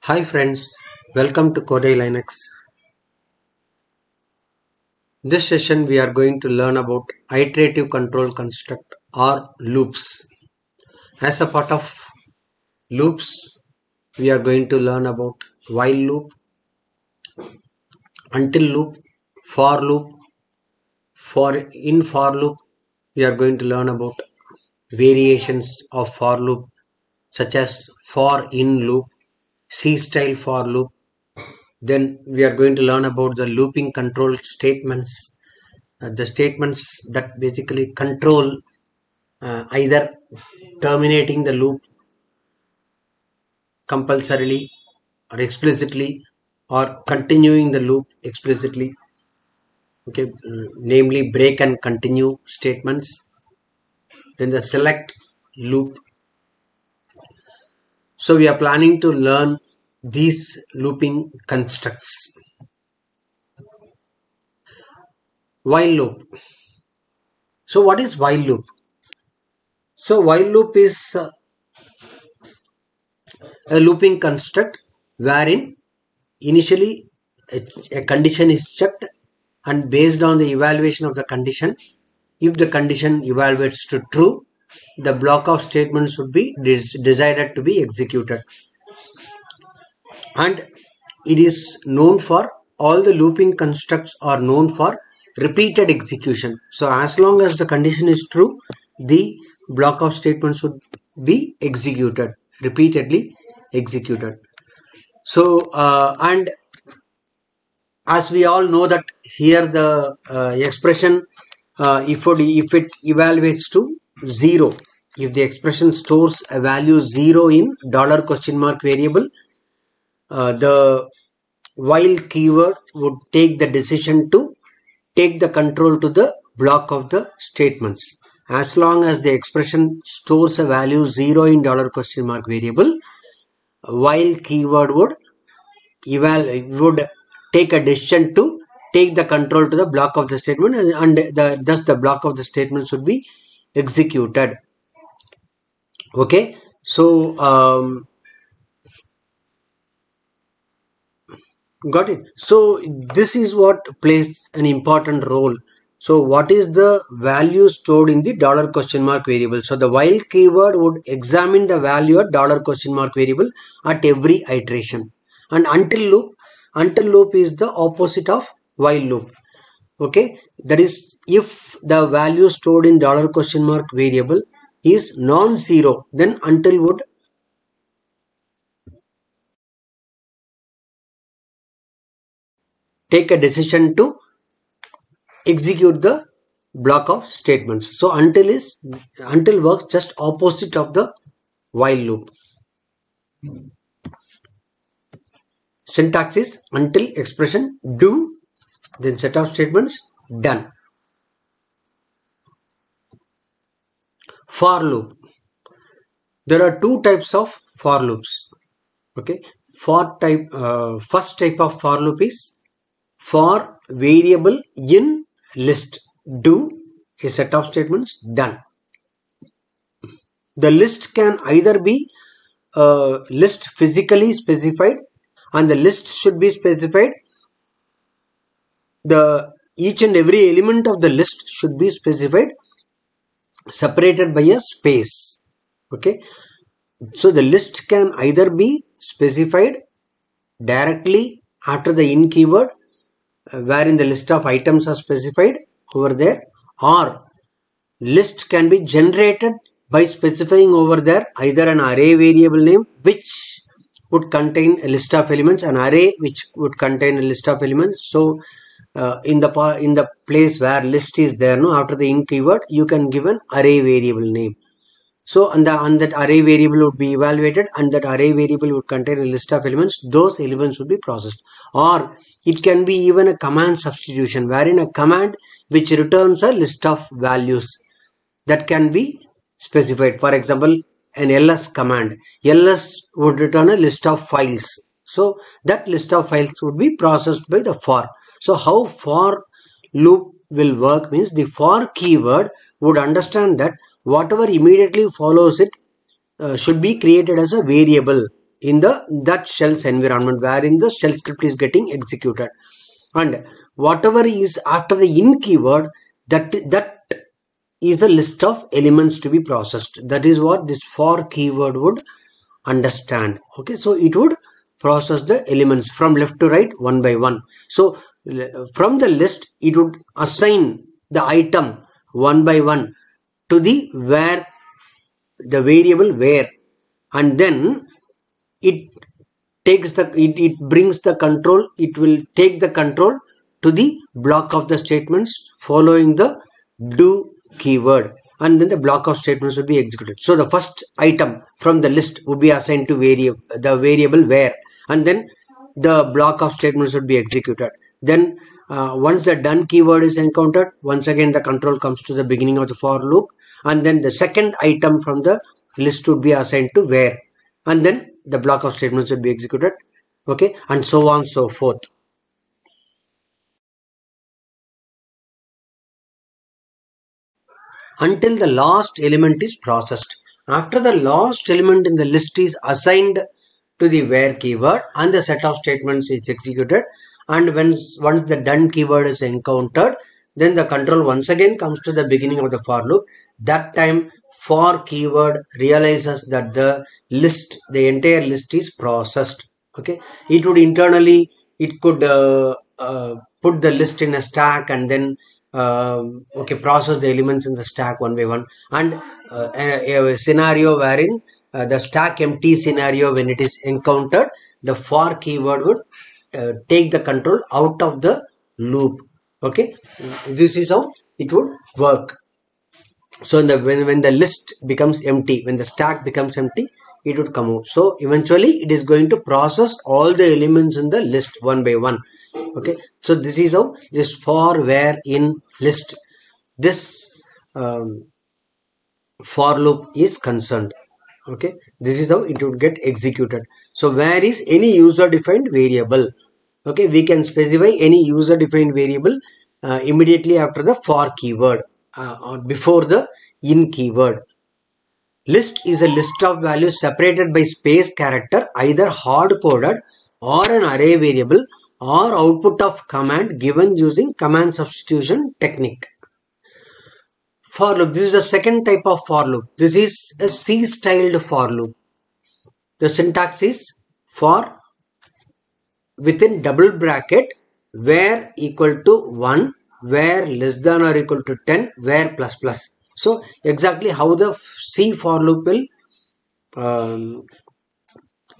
Hi friends, welcome to Code Linux. This session we are going to learn about iterative control construct or loops. As a part of loops, we are going to learn about while loop, until loop, for loop. In for loop, we are going to learn about variations of for loop such as for in loop, C style for loop. Then we are going to learn about the looping control statements, the statements that basically control either terminating the loop compulsorily or explicitly or continuing the loop explicitly. Okay, namely break and continue statements. Then the select loop. So we are planning to learn these looping constructs. While loop. So what is while loop? So while loop is a looping construct wherein initially a condition is checked, and based on the evaluation of the condition, if the condition evaluates to true, the block of statements would be decided to be executed. And it is known for all the looping constructs are known for repeated execution. So as long as the condition is true, the block of statements would be executed, repeatedly executed. So and as we all know that here the expression if it evaluates to 0, if the expression stores a value 0 in $? Variable, the while keyword would take the decision to take the control to the block of the statements. As long as the expression stores a value 0 in $? Variable, while keyword would take a decision to take the control to the block of the statement, and thus the block of the statement should be executed. Okay, so got it. So this is what plays an important role. So what is the value stored in the $? Variable? So the while keyword would examine the value at $? Variable at every iteration. And until loop is the opposite of while loop. Okay, that is, if the value stored in $? Variable is non-zero, then until would take a decision to execute the block of statements. So until works just opposite of the while loop. Syntax is until expression do, then set of statements done. For loop. There are two types of for loops. Okay, first type of for loop is for variable in list. Do a set of statements done. The list can either be list physically specified, and the list should be specified. Each and every element of the list should be specified, separated by a space. Okay, so the list can either be specified directly after the in keyword, wherein the list of items are specified over there, or list can be generated by specifying over there either an array variable name which would contain a list of elements, an array which would contain a list of elements. So in the place where list is there, no, after the in keyword, you can give an array variable name. So and that array variable would be evaluated, and that array variable would contain a list of elements. Those elements would be processed. Or it can be even a command substitution, wherein a command which returns a list of values that can be specified. For example, an ls command. ls would return a list of files. So that list of files would be processed by the for. So how for loop will work means the for keyword would understand that whatever immediately follows it should be created as a variable in that shell's environment wherein the shell script is getting executed. And whatever is after the in keyword, that is a list of elements to be processed. That is what this for keyword would understand. Okay, so it would process the elements from left to right one by one. So from the list, it would assign the item one by one to the where, the variable where, and then it takes the it brings the control, it will take the control to the block of the statements following the do keyword, and then the block of statements will be executed. So the first item from the list would be assigned to the variable where, and then the block of statements would be executed. Then once the done keyword is encountered, once again the control comes to the beginning of the for loop, and then the second item from the list would be assigned to where, and then the block of statements would be executed. Okay, and so on so forth. Until the last element is processed. After the last element in the list is assigned to the where keyword and the set of statements is executed, and once the done keyword is encountered, then the control once again comes to the beginning of the for loop. That time for keyword realizes that the entire list is processed. Okay, it would internally, it could put the list in a stack and then process the elements in the stack one by one, and a scenario wherein the stack empty scenario, when it is encountered, the for keyword would take the control out of the loop. Okay, this is how it would work. So when the list becomes empty, when the stack becomes empty, it would come out. So eventually it is going to process all the elements in the list one by one. Okay, so this is how this for where in list, this for loop is concerned. Okay, this is how it would get executed. So where is any user defined variable. Okay, we can specify any user defined variable immediately after the for keyword or before the in keyword. List is a list of values separated by space character, either hard coded or an array variable, or output of command given using command substitution technique. For loop, this is the second type of for loop. This is a C-styled for loop. The syntax is for within double bracket where equal to 1, where less than or equal to 10, where plus plus. So exactly how the C for loop will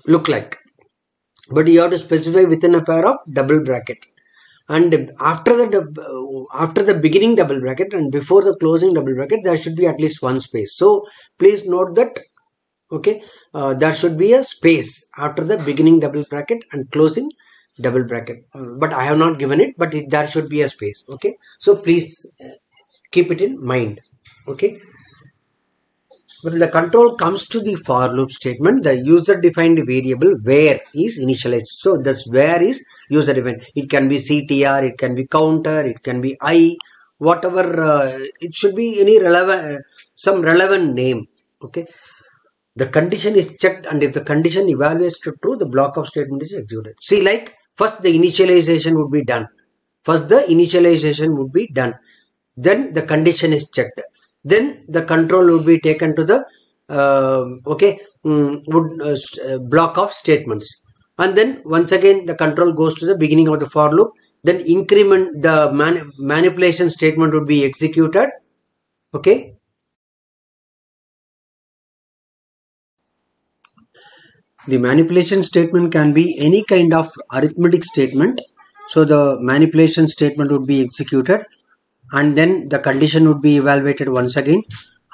look like. But you have to specify within a pair of double bracket, and after the beginning double bracket and before the closing double bracket, there should be at least one space. So please note that. Okay, there should be a space after the beginning double bracket and closing double bracket, but I have not given it, but there should be a space. Okay, so please keep it in mind. Okay, when the control comes to the for loop statement, the user defined variable where is initialized. So this where is user defined. It can be CTR, it can be counter, it can be I, whatever. It should be any relevant, some relevant name. Okay, the condition is checked, and if the condition evaluates to true, the block of statement is executed. See, like first the initialization would be done. Then the condition is checked. Then the control would be taken to the block of statements, and then once again the control goes to the beginning of the for loop. Then increment, the manipulation statement would be executed. Okay, the manipulation statement can be any kind of arithmetic statement. So the manipulation statement would be executed, and then the condition would be evaluated once again,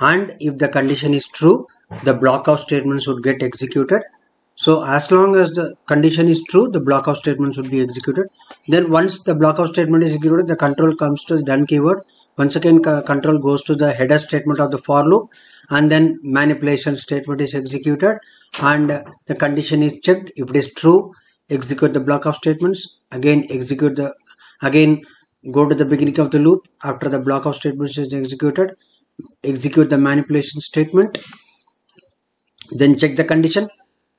and if the condition is true, the block of statements would get executed. So as long as the condition is true, the block of statements would be executed. Then once the block of statement is executed, the control comes to the done keyword. Once again control goes to the header statement of the for loop, and then manipulation statement is executed, and the condition is checked. If it is true, execute the block of statements. Again go to the beginning of the loop. After the block of statements is executed, execute the manipulation statement, then check the condition.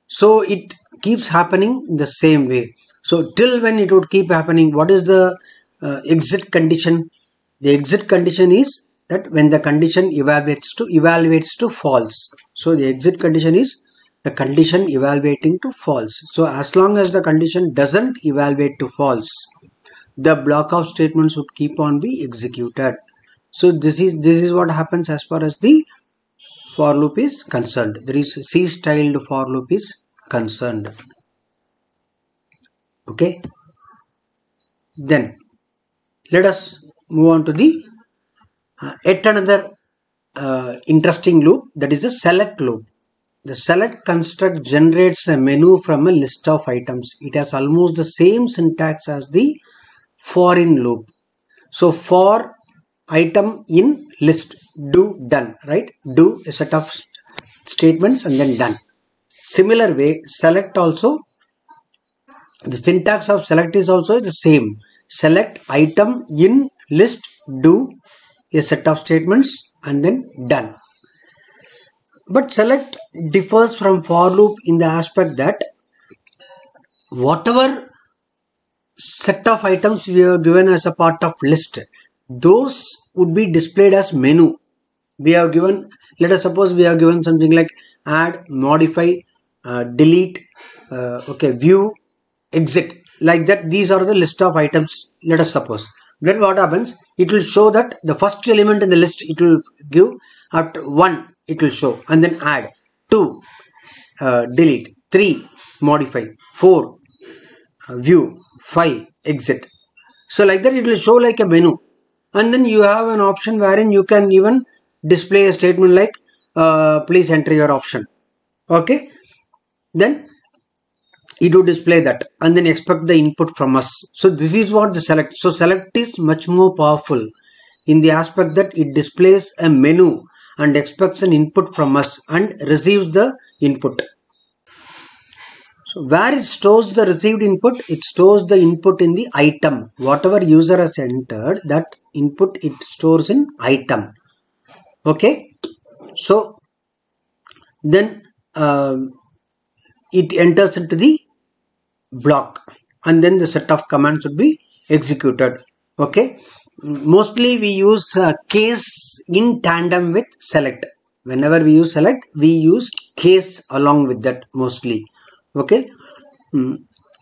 So it keeps happening in the same way. So till when it would keep happening, what is the exit condition? The exit condition is that when the condition evaluates to false. So the exit condition is the condition evaluating to false. So as long as the condition doesn't evaluate to false, the block of statements would keep on be executed. So this is what happens as far as the for loop is concerned. There is C-styled for loop is concerned. Okay. Then let us move on to the yet another interesting loop, that is the select loop. The select construct generates a menu from a list of items. It has almost the same syntax as the for in loop. So for item in list, do, done, right? Do a set of statements and then done. Similar way, select also, the syntax of select is also the same. Select item in list, do a set of statements and then done. But select differs from for loop in the aspect that whatever set of items we are given as a part of list, those would be displayed as menu. We have given, let us suppose we have given something like add, modify, delete, view, exit, like that. These are the list of items, let us suppose. Then what happens, it will show that the first element in the list it will give, after 1 it will show, and then add, 2 delete, 3 modify, 4 view, 5 exit. So like that it will show like a menu, and then you have an option wherein you can even display a statement like please enter your option. Okay, then it will display that and then expect the input from us. So this is what the select. So select is much more powerful in the aspect that it displays a menu and expects an input from us and receives the input. So where it stores the received input, it stores the input in the item. Whatever user has entered, that input it stores in item. Okay. So then it enters into the block and then the set of commands would be executed. Okay. Mostly we use case in tandem with select. Whenever we use select, we use case along with that mostly. Okay.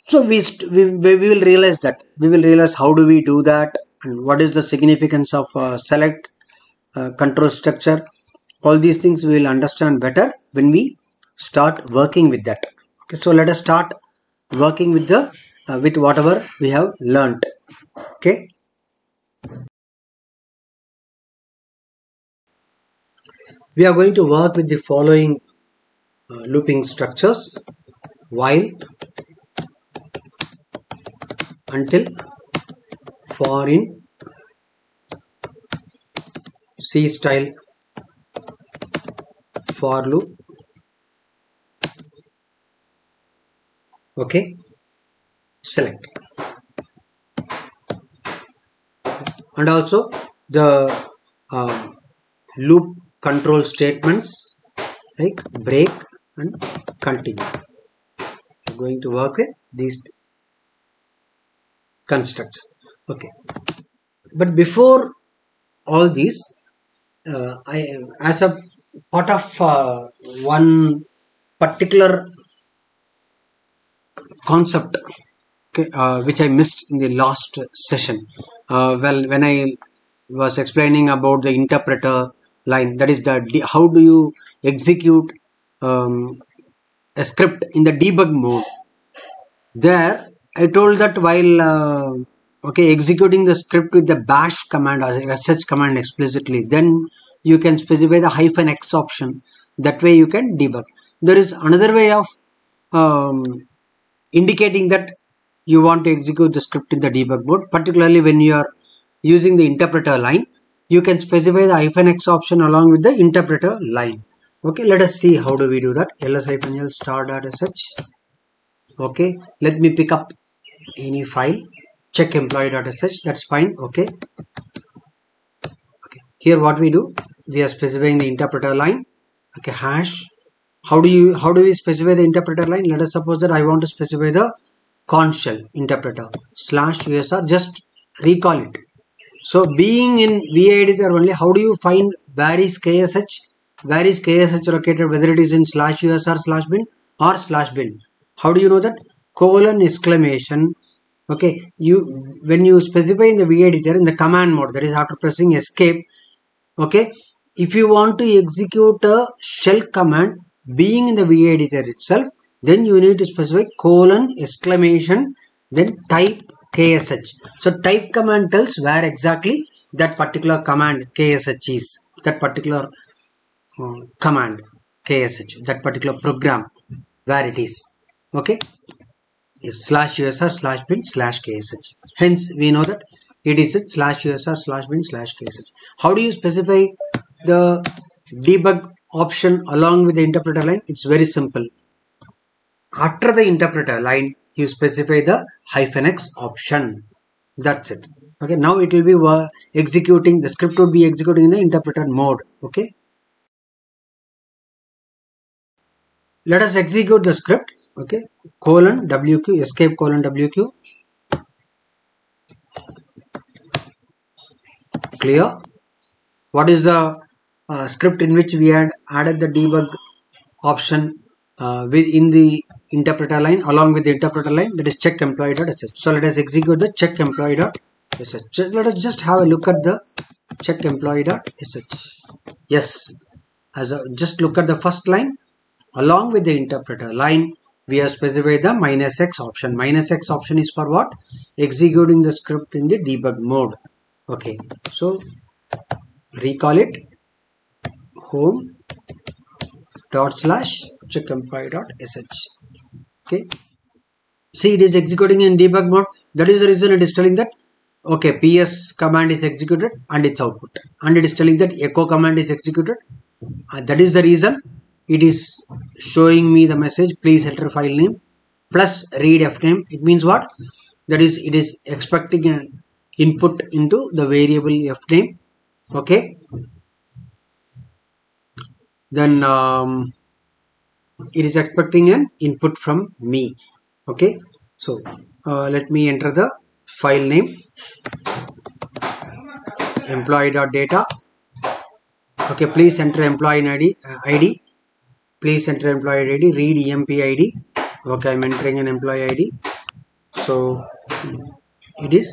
So we will realize that. We will realize how do we do that and what is the significance of select control structure. All these things we will understand better when we start working with that. Okay. So let us start working with the with whatever we have learnt. Okay. We are going to work with the following looping structures: while, until, for in, C style, for loop. Okay, select, and also the loop control statements like break and continue. We're going to work with these constructs. Okay, but before all these, I as a part of one particular concept, okay, which I missed in the last session. Well, when I was explaining about the interpreter line, that is the how do you execute a script in the debug mode. There I told that while executing the script with the bash command or sh command explicitly, then you can specify the -x option. That way you can debug. There is another way of indicating that you want to execute the script in the debug mode, particularly when you are using the interpreter line. You can specify the -x option along with the interpreter line. Okay, let us see how do we do that. ls-l star.sh. Okay, let me pick up any file, check employee.sh. That's fine. Okay. Okay, here what we do, we are specifying the interpreter line. Okay, hash How do we specify the interpreter line? Let us suppose that I want to specify the const shell interpreter /usr. Just recall it. So being in VA editor only, how do you find where is KSH? Where is KSH located? Whether it is in /usr/bin or /bin. How do you know that? Colon exclamation. Okay, when you specify in the VA editor in the command mode, that is after pressing escape. Okay, if you want to execute a shell command being in the VA editor itself, then you need to specify colon exclamation, then type KSH. So type command tells where exactly that particular command KSH is, that particular command KSH, that particular program where it is. Okay, is /usr/bin/ksh. Hence we know that it is /usr/bin/ksh. How do you specify the debug option along with the interpreter line? It's very simple. After the interpreter line, you specify the -x option. That's it. Okay, now it will be executing, the script will be executing in the interpreter mode. Okay, let us execute the script. Okay, colon wq, escape colon wq, clear. What is the script in which we had added the debug option within the interpreter line along with the interpreter line? That is check employee.sh. So let us execute the check employee.sh. Let us just have a look at the check employee.sh. Yes, just look at the first line. Along with the interpreter line, we have specified the -x option. -x option is for what? Executing the script in the debug mode. Okay, so recall it. Home /check employee.sh. Okay, see, it is executing in debug mode. That is the reason it is telling that okay, ps command is executed and its output, and it is telling that echo command is executed. That is the reason it is showing me the message, please enter file name plus read fname. It means what? That is, it is expecting an input into the variable fname. Okay, then it is expecting an input from me. Okay, so let me enter the file name, employee.data. Okay, please enter employee ID. Please enter employee ID, read emp ID. Okay, I'm entering an employee ID. So it is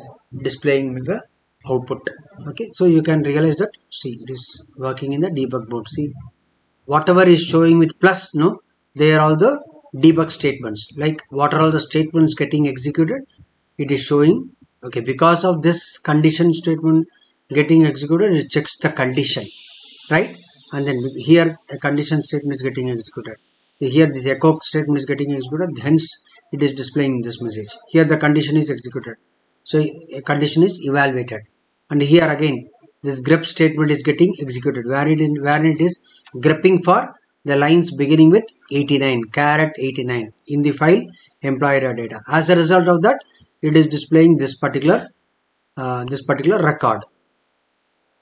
displaying the output. Okay, so you can realize that, see, it is working in the debug mode. See, whatever is showing with plus, no, they are all the debug statements. Like what are all the statements getting executed? It is showing. Okay, because of this condition statement getting executed, it checks the condition, right? And then here a condition statement is getting executed. Here this echo statement is getting executed. Hence it is displaying this message. Here the condition is executed. So a condition is evaluated. And here again this grep statement is getting executed. Where it is grepping for the lines beginning with 89, caret 89 in the file employee.data. As a result of that, it is displaying this particular record.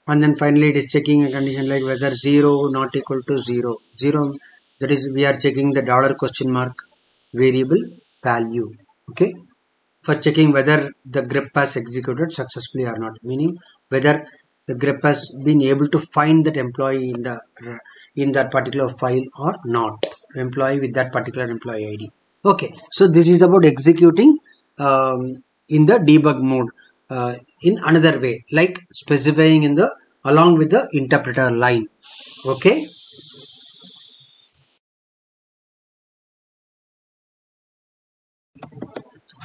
And then finally it is checking a condition like whether 0 not equal to 0. 0, that is, we are checking the $? variable value. Okay, for checking whether the grep has executed successfully or not, meaning whether the grep has been able to find that employee in that particular file or not, employee with that particular employee ID. Okay, so this is about executing in the debug mode in another way, like specifying in the along with the interpreter line. Okay,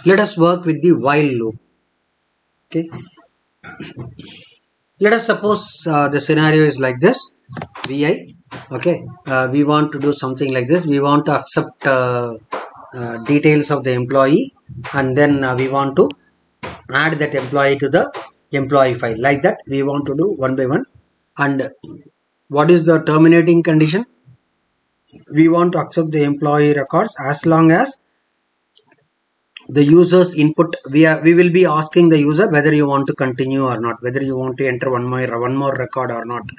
let us work with the while loop. Okay, let us suppose the scenario is like this. Vi, okay, we want to do something like this. We want to accept details of the employee, and then we want to add that employee to the employee file. Like that we want to do one by one. And what is the terminating condition? We want to accept the employee records as long as the user's input. We will be asking the user whether you want to continue or not, whether you want to enter one more record or not.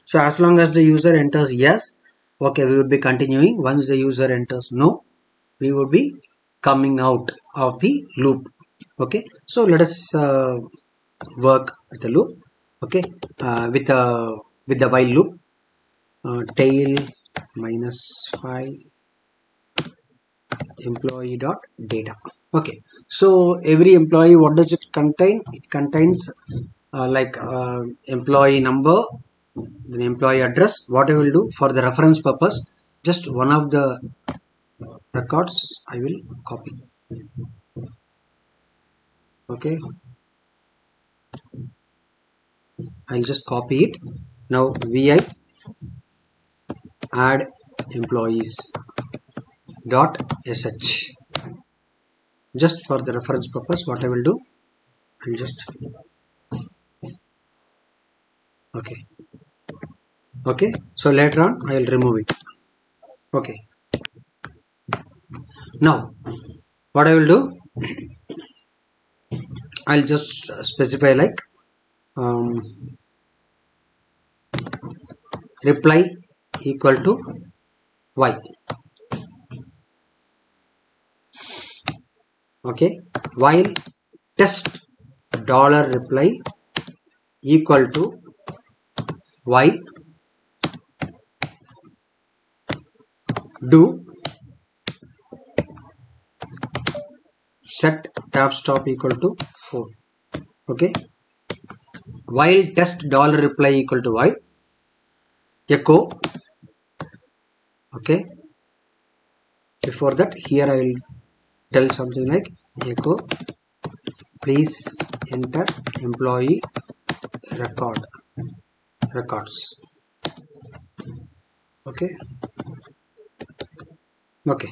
So as long as the user enters yes, Okay, we would be continuing. Once the user enters no, we would be coming out of the loop. Okay, so let us work with the loop. Okay, with the while loop. Tail minus 5 employee dot data. Okay, so every employee, what does it contain? It contains employee number, then employee address. What I will do for the reference purpose, just one of the records I will copy. Okay, I'll just copy it. Now vi add employees dot sh. Just for the reference purpose, what I will do, I'll just okay, so later on I will remove it. Okay, now what I will do, I'll just specify like reply equal to y. Okay, while test dollar reply equal to y, do set tab stop equal to 4. Okay, while test dollar reply equal to y, echo. Okay, before that here I will tell something like echo please enter employee records. Okay, okay,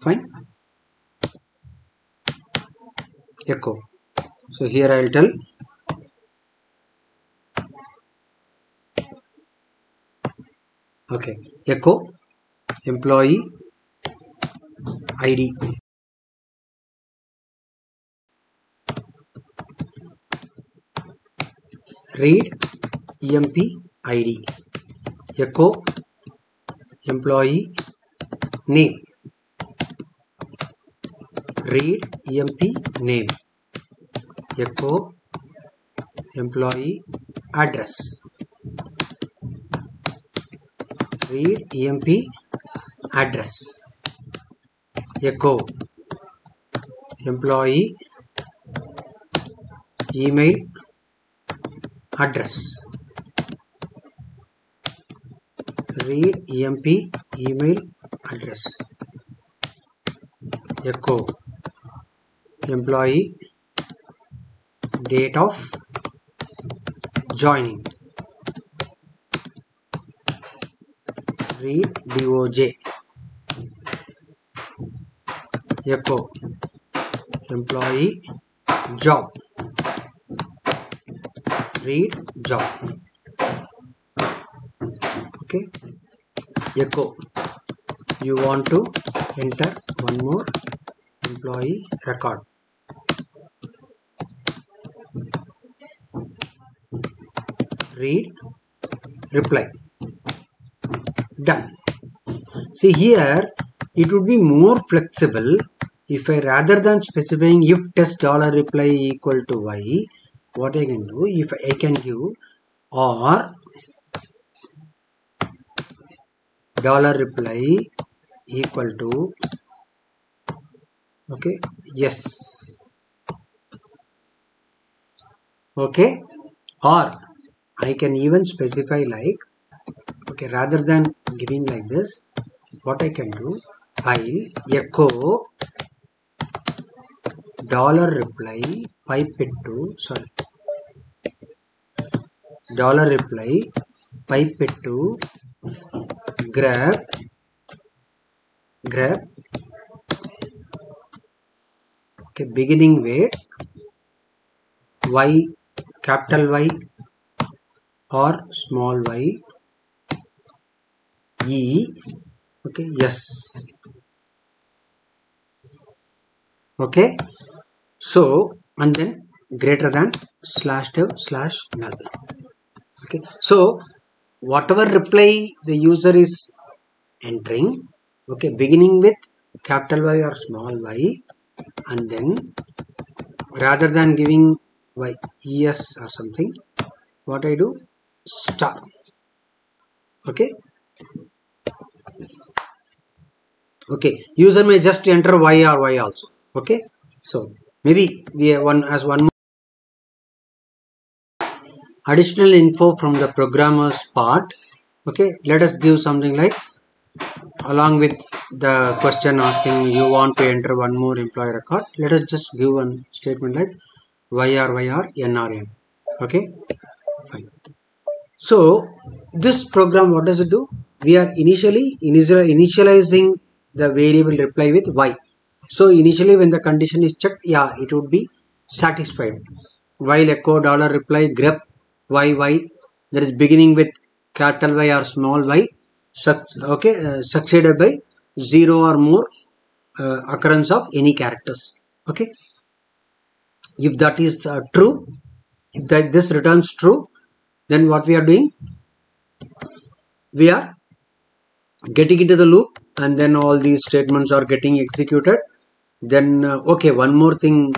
fine, echo. So here I will tell okay, echo employee id, read emp id, echo employee name, read emp name, echo employee address, read emp address, echo employee email address, read emp email address, echo employee date of joining, read doj, echo employee job, read job. Okay, echo you want to enter one more employee record, read reply, done. See here it would be more flexible if I, rather than specifying if test dollar reply equal to y, what I can do, if I can give or dollar reply equal to okay yes, okay, or I can even specify like okay, rather than giving like this, what I can do, I'll echo dollar reply pipe it to dollar reply pipe it to grab okay, beginning weight y, capital Y or small y, e, okay, yes, okay, so and then greater than slash dev slash null. Okay, so whatever reply the user is entering, okay, beginning with capital Y or small y, and then rather than giving y es or something, what I do, star. Okay, okay, user may just enter y or y also. Okay, so maybe we have one as one more additional info from the programmer's part. Okay, let us give something like, along with the question asking you want to enter one more employee record, let us just give one statement like yr nrn. Okay, fine. So this program, what does it do? We are initializing the variable reply with y. So initially when the condition is checked, yeah, it would be satisfied. While echo dollar reply grep y, that is beginning with capital Y or small y, okay, succeeded by 0 or more occurrence of any characters. Okay, if that is true, if this returns true, then what we are doing, we are getting into the loop, and then all these statements are getting executed. Then okay, one more thing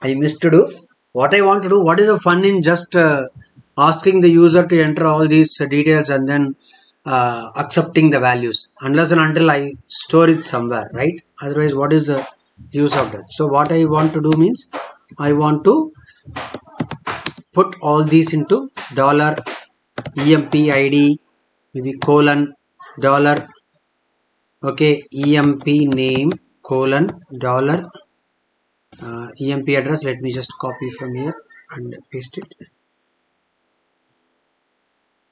I missed to do. What I want to do, what is the fun in just asking the user to enter all these details and then accepting the values, unless and until I store it somewhere, right? Otherwise, what is the use of that? So what I want to do means, I want to put all these into dollar empid, maybe colon dollar, okay, emp name colon dollar emp address. Let me just copy from here and paste it.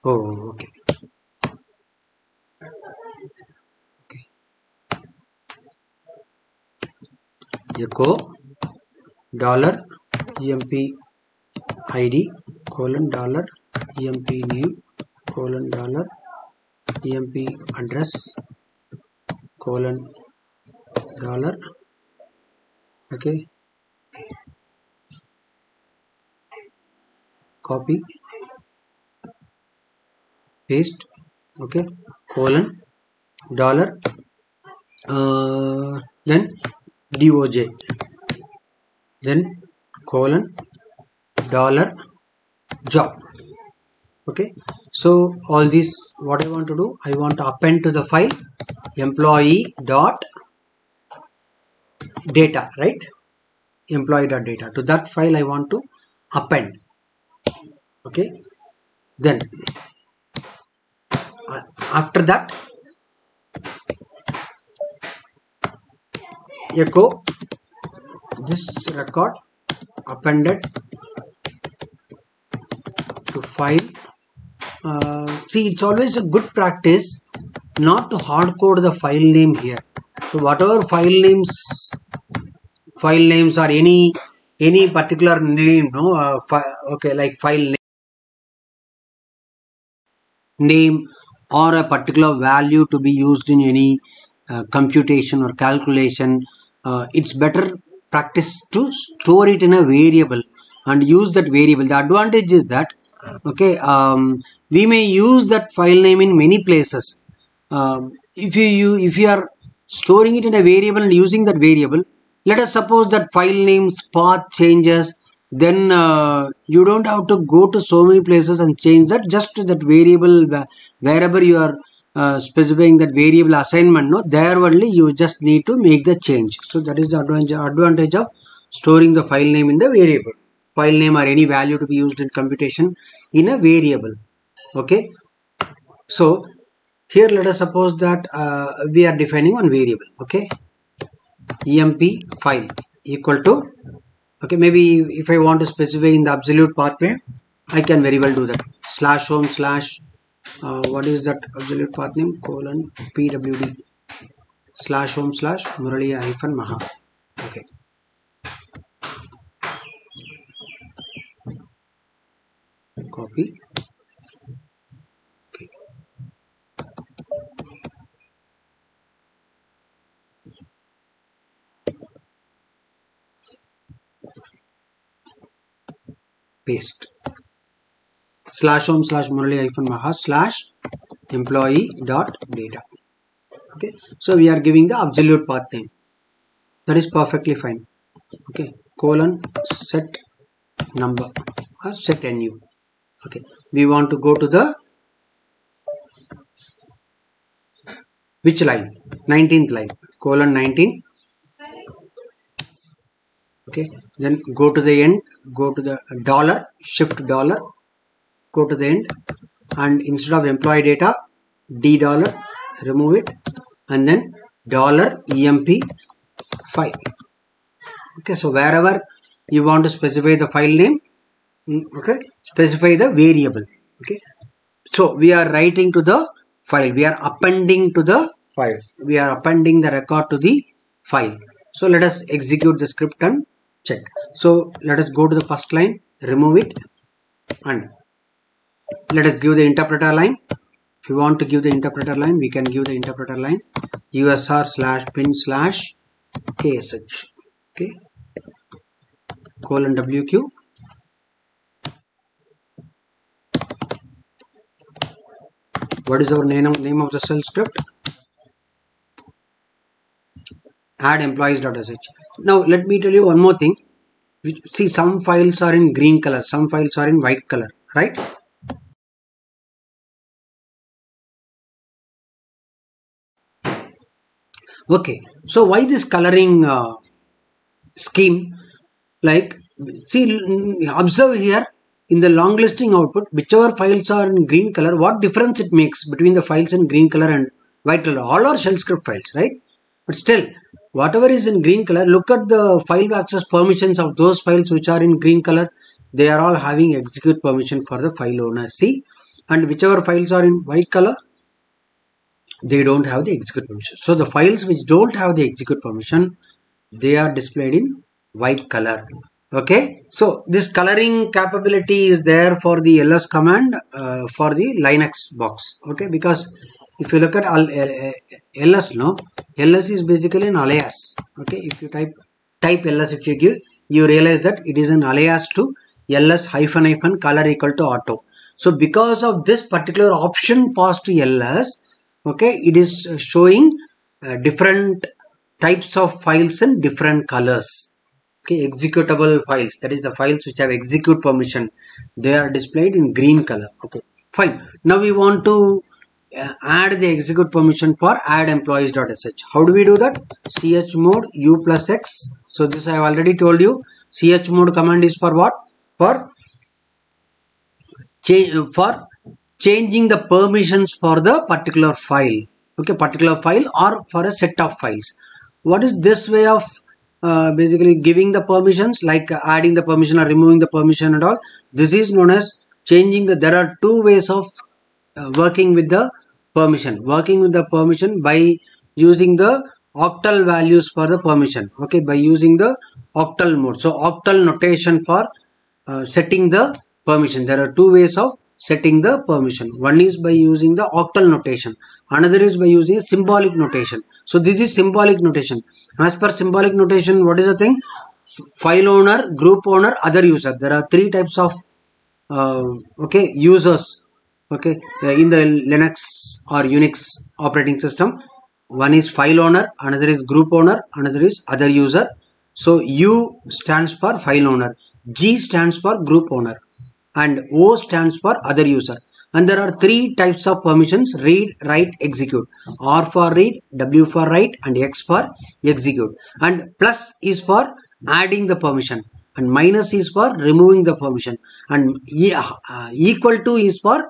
Oh, okay. Okay. Echo dollar emp id colon dollar emp name colon dollar emp address colon dollar. Okay, copy paste. Okay, colon dollar then doj, then colon dollar job. Okay, so all this, what I want to do, I want to append to the file employee dot data, right? Employee dot data, to that file I want to append. Okay, then after that, echo this record appended to file. See, it's always a good practice not to hard code the file name here. So whatever file names or any particular name, no, okay, like file name or a particular value to be used in any computation or calculation, it's better practice to store it in a variable and use that variable. The advantage is that, okay, we may use that file name in many places. If you are storing it in a variable and using that variable, let us suppose that file name's path changes, then you don't have to go to so many places and change that. Just that variable, wherever you are specifying that variable assignment, no, there only you just need to make the change. So that is the advantage of storing the file name in the variable. File name or any value to be used in computation in a variable. Okay, so here let us suppose that we are defining one variable. Okay, emp file equal to, okay, maybe if I want to specify in the absolute pathway, I can very well do that. Slash home slash what is that absolute path name, colon pwd slash home slash murali hyphen maha. Okay, copy. Okay, paste. /home/murali-maha/employee.data. Okay, so we are giving the absolute path name. That is perfectly fine. Okay, colon set number or set nu. Okay, we want to go to the which line? 19th line, colon 19. Okay, then go to the end, go to the dollar, shift dollar, go to the end, and instead of employee data, D dollar, remove it, and then dollar emp file. Okay, so wherever you want to specify the file name, okay, specify the variable. Okay, so we are writing to the file, we are appending to the file, we are appending the record to the file. So let us execute the script and check. So let us go to the first line, remove it, and let us give the interpreter line. If you want to give the interpreter line, we can give the interpreter line usr/bin/ksh. Okay, colon wq. What is our name of the shell script? Add employees.sh. Now let me tell you one more thing. See, some files are in green color, some files are in white color, right? Okay, so why this coloring scheme? Like, see, observe here in the long listing output, whichever files are in green color, what difference it makes between the files in green color and white color? All are shell script files, right? But still, whatever is in green color, look at the file access permissions of those files which are in green color. They are all having execute permission for the file owner. See, and whichever files are in white color, they don't have the execute permission. So the files which don't have the execute permission, they are displayed in white color. Okay, so this coloring capability is there for the ls command for the Linux box. Okay, because if you look at ls, no, ls is basically an alias. Okay, if you type ls, if you give, you realize that it is an alias to ls -- color equal to auto. So because of this particular option passed to ls, okay, it is showing different types of files in different colors. Okay, executable files, that is the files which have execute permission, they are displayed in green color. Okay, fine. Now we want to add the execute permission for add employees.sh. How do we do that? chmod u+x. So this I have already told you. Chmod command is for what? For changing the permissions for the particular file. Okay, particular file or for a set of files. What is this way of basically giving the permissions, like adding the permission or removing the permission and all? This is known as changing the, there are two ways of working with the permission. Working with the permission by using the octal values for the permission. Okay, by using the octal mode. So octal notation for setting the permission. There are two ways of setting the permission. One is by using the octal notation. Another is by using symbolic notation. So this is symbolic notation. As per symbolic notation, what is the thing? File owner, group owner, other user. There are three types of okay, users. Okay, in the Linux or Unix operating system. One is file owner, another is group owner, another is other user. So U stands for file owner, G stands for group owner, and O stands for other user. And there are three types of permissions: read, write, execute. R for read, W for write, and X for execute. And plus is for adding the permission, and minus is for removing the permission, and equal to is for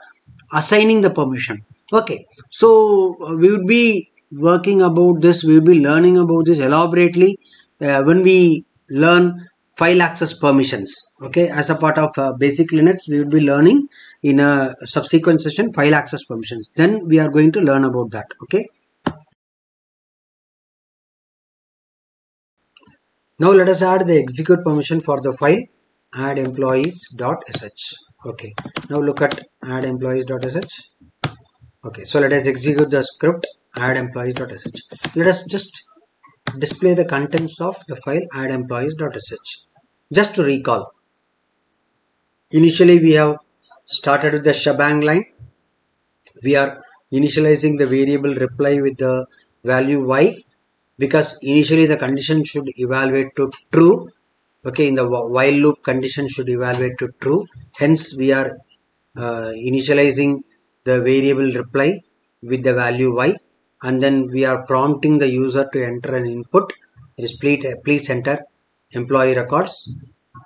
assigning the permission. Okay, so we would be working about this, we will be learning about this elaborately when we learn file access permissions. Okay, as a part of basic Linux, we will be learning in a subsequent session file access permissions. Then we are going to learn about that. Okay, now let us add the execute permission for the file add employees.sh. Okay, now look at add employees.sh. Okay, so let us execute the script add employees.sh. Let us just display the contents of the file add employees.sh. Just to recall, initially we have started with the shebang line. We are initializing the variable reply with the value y, because initially the condition should evaluate to true. Okay, in the while loop condition should evaluate to true. Hence we are initializing the variable reply with the value y, and then we are prompting the user to enter an input. It is please enter employee records.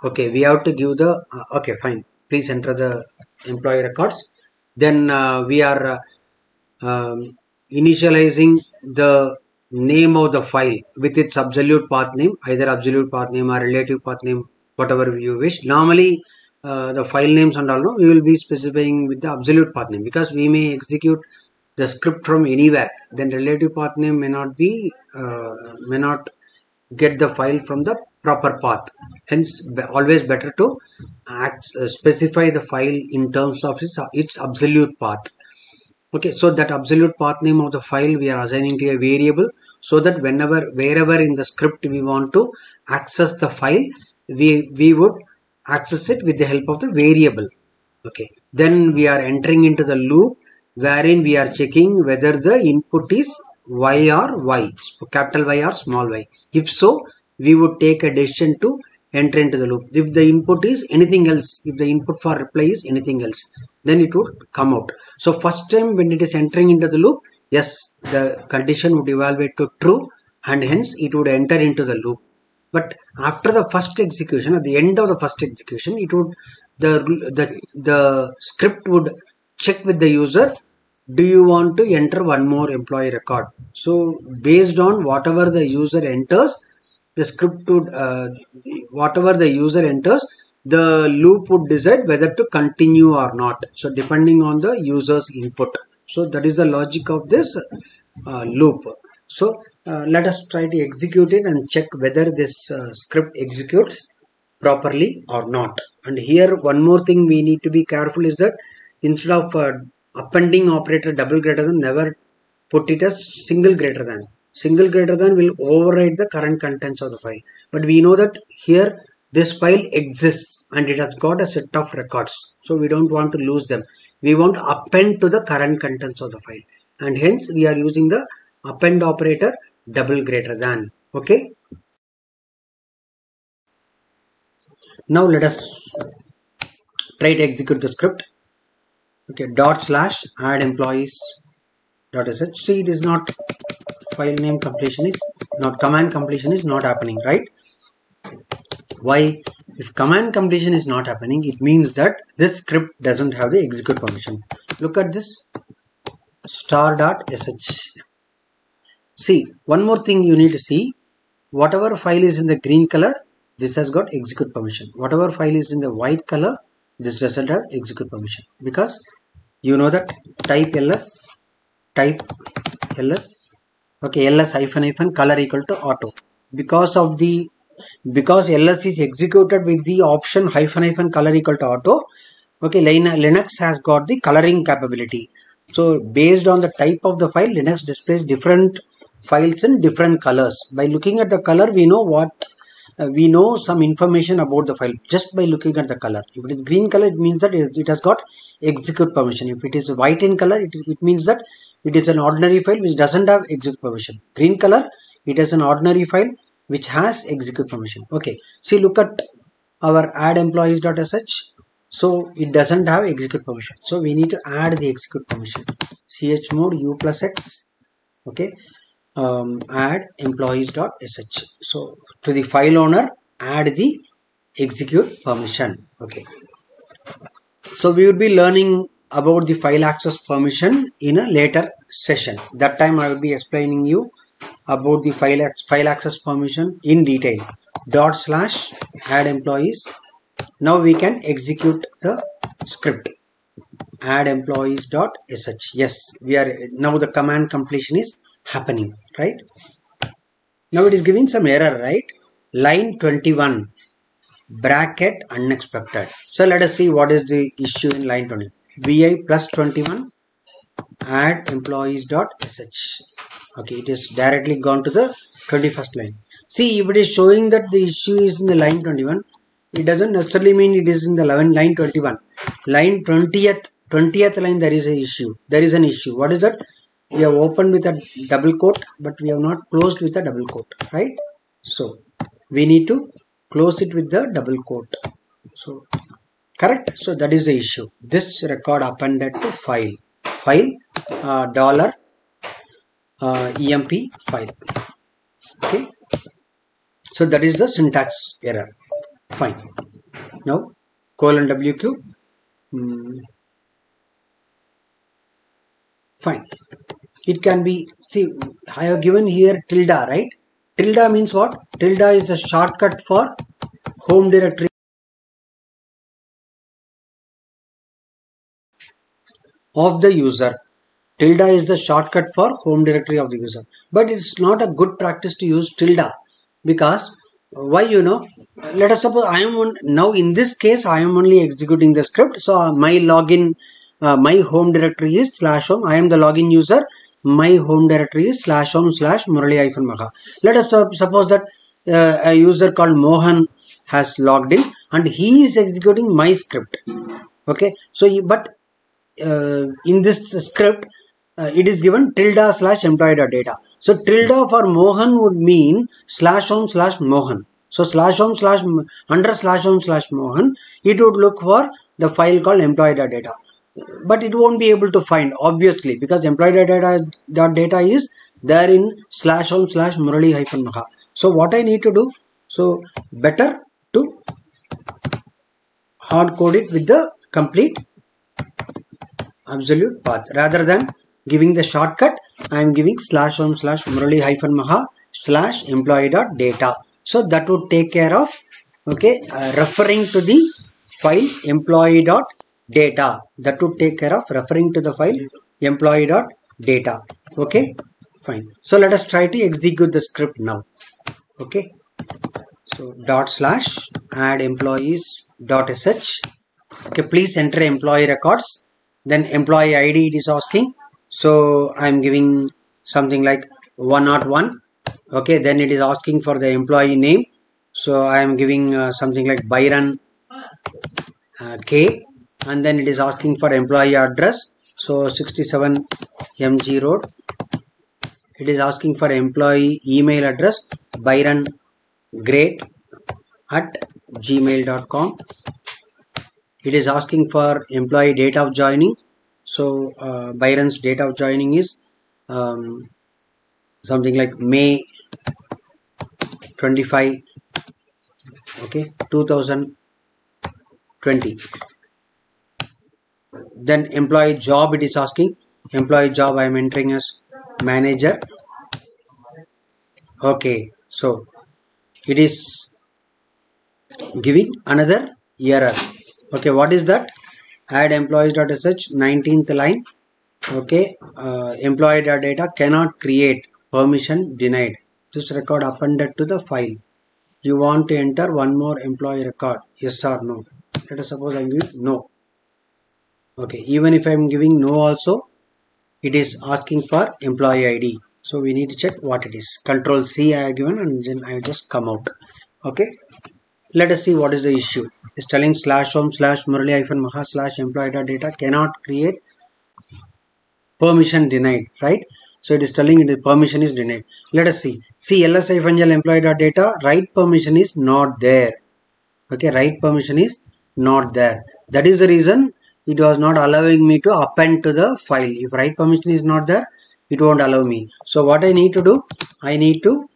Okay, we have to give the okay, fine, please enter the employee records. Then we are initializing the name of the file with its absolute path name, either absolute path name or relative path name, whatever you wish. Normally the file names and all, no, we will be specifying with the absolute path name, because we may execute the script from anywhere. Then relative path name may not be may not get the file from the proper path. Hence always better to specify the file in terms of its absolute path. Okay, so that absolute path name of the file we are assigning to a variable, so that wherever in the script we want to access the file, we would access it with the help of the variable. Okay, then we are entering into the loop wherein we are checking whether the input is y or y, capital Y or small y. If so, we would take a decision to enter into the loop. If the input is anything else, if the input for reply is anything else, then it would come out. So first time when it is entering into the loop, yes, the condition would evaluate to true, and hence it would enter into the loop. But after the first execution, at the end of the first execution, it would the script would check with the user, do you want to enter one more employee record? So based on whatever the user enters, the script would whatever the user enters, the loop would decide whether to continue or not. So depending on the user's input. So that is the logic of this loop. So let us try to execute it and check whether this script executes properly or not. And here one more thing we need to be careful is that instead of appending operator double greater than, never put it as single greater than. Single greater than will override the current contents of the file. But we know that here this file exists and it has got a set of records. So we don't want to lose them. We want to append to the current contents of the file. And hence we are using the append operator double greater than. Okay. Now let us try to execute the script. Okay, / add employees .sh. See, it is not file name completion is not, command completion is not happening, right? Why? If command completion is not happening, it means that this script doesn't have the execute permission. Look at this star.sh. See, one more thing you need to see, whatever file is in the green color, this has got execute permission. Whatever file is in the white color, this doesn't have execute permission, because you know that type ls, okay, ls -- color equal to auto. Because ls is executed with the option -- color equal to auto, okay, Linux has got the coloring capability. So based on the type of the file, Linux displays different files in different colors. By looking at the color, we know some information about the file just by looking at the color. If it is green color, it means that it has got execute permission. If it is white in color, it means that it is an ordinary file which doesn't have execute permission. Green color, it is an ordinary file which has execute permission. Okay, see, look at our add employees.sh. So it doesn't have execute permission. So we need to add the execute permission. chmod u+x. Okay. Add employees.sh. So to the file owner, add the execute permission. Okay. So we will be learning about the file access permission in a later session. That time I will be explaining you about the file access permission in detail. / add employees. Now we can execute the script. Add employees.sh. Yes, now the command completion is happening, right? Now it is giving some error, right? Line 21 bracket unexpected. So let us see what is the issue in line 20. vi +21 add employees.sh. Okay, it is directly gone to the 21st line. See, if it is showing that the issue is in the line 21, It doesn't necessarily mean it is in the line 21. Line 20th line there is an issue. There is an issue. What is that? We have opened with a double quote, but we have not closed with a double quote, right? So we need to close it with the double quote. So correct. So that is the issue. This record appended to file dollar emp file. Okay. So that is the syntax error. Fine. Now colon WQ. Fine. It can be, see, I have given here tilde, right? Tilde means what? Tilde is a shortcut for home directory of the user. Tilde is the shortcut for home directory of the user. But it's not a good practice to use tilde, because why, you know, let us suppose I am now in this case I am only executing the script. So my login, my home directory is /home. I am the login user. My home directory is /home/Murali-Maha. Let us suppose that a user called Mohan has logged in and he is executing my script. Okay, so but in this script it is given tilde/employee.data. So tilde for Mohan would mean /home/Mohan. So /home/Mohan, it would look for the file called employee.data. But it won't be able to find, obviously, because employee.data is there in /home/Murali-Maha. So what I need to do? So better to hard code it with the complete absolute path rather than giving the shortcut. I am giving /home/Murali-Maha /employee.data. So that would take care of, okay, referring to the file employee.data. That would take care of referring to the file employee.data. Okay, fine. So let us try to execute the script now. Okay, so /add employees.sh. Okay, please enter employee records. Then employee ID it is asking. So I am giving something like 101. Okay, then it is asking for the employee name. So I am giving something like Byron K. And then it is asking for employee address. So 67 MG Road. It is asking for employee email address byron.great@gmail.com. It is asking for employee date of joining. So Byron's date of joining is something like May 25, okay, 2020. Then employee job it is asking. Employee job I am entering as manager. Okay, so it is giving another error. Okay, what is that? Add employees.sh 19th line. Okay, employee.data cannot create, permission denied. This record appended to the file. You want to enter one more employee record, yes or no? Let us suppose I am giving no. Okay, even if I am giving no also, it is asking for employee ID. So we need to check what it is. Control C I have given and then I have just come out. Okay, let us see what is the issue. It's telling /home/Murali-Maha /employee.data cannot create, permission denied, right? So it is telling it is permission is denied. Let us see. See ls-l employee.data, write permission is not there. Okay, write permission is not there. That is the reason it was not allowing me to append to the file. If write permission is not there, it won't allow me. So what I need to do? I need to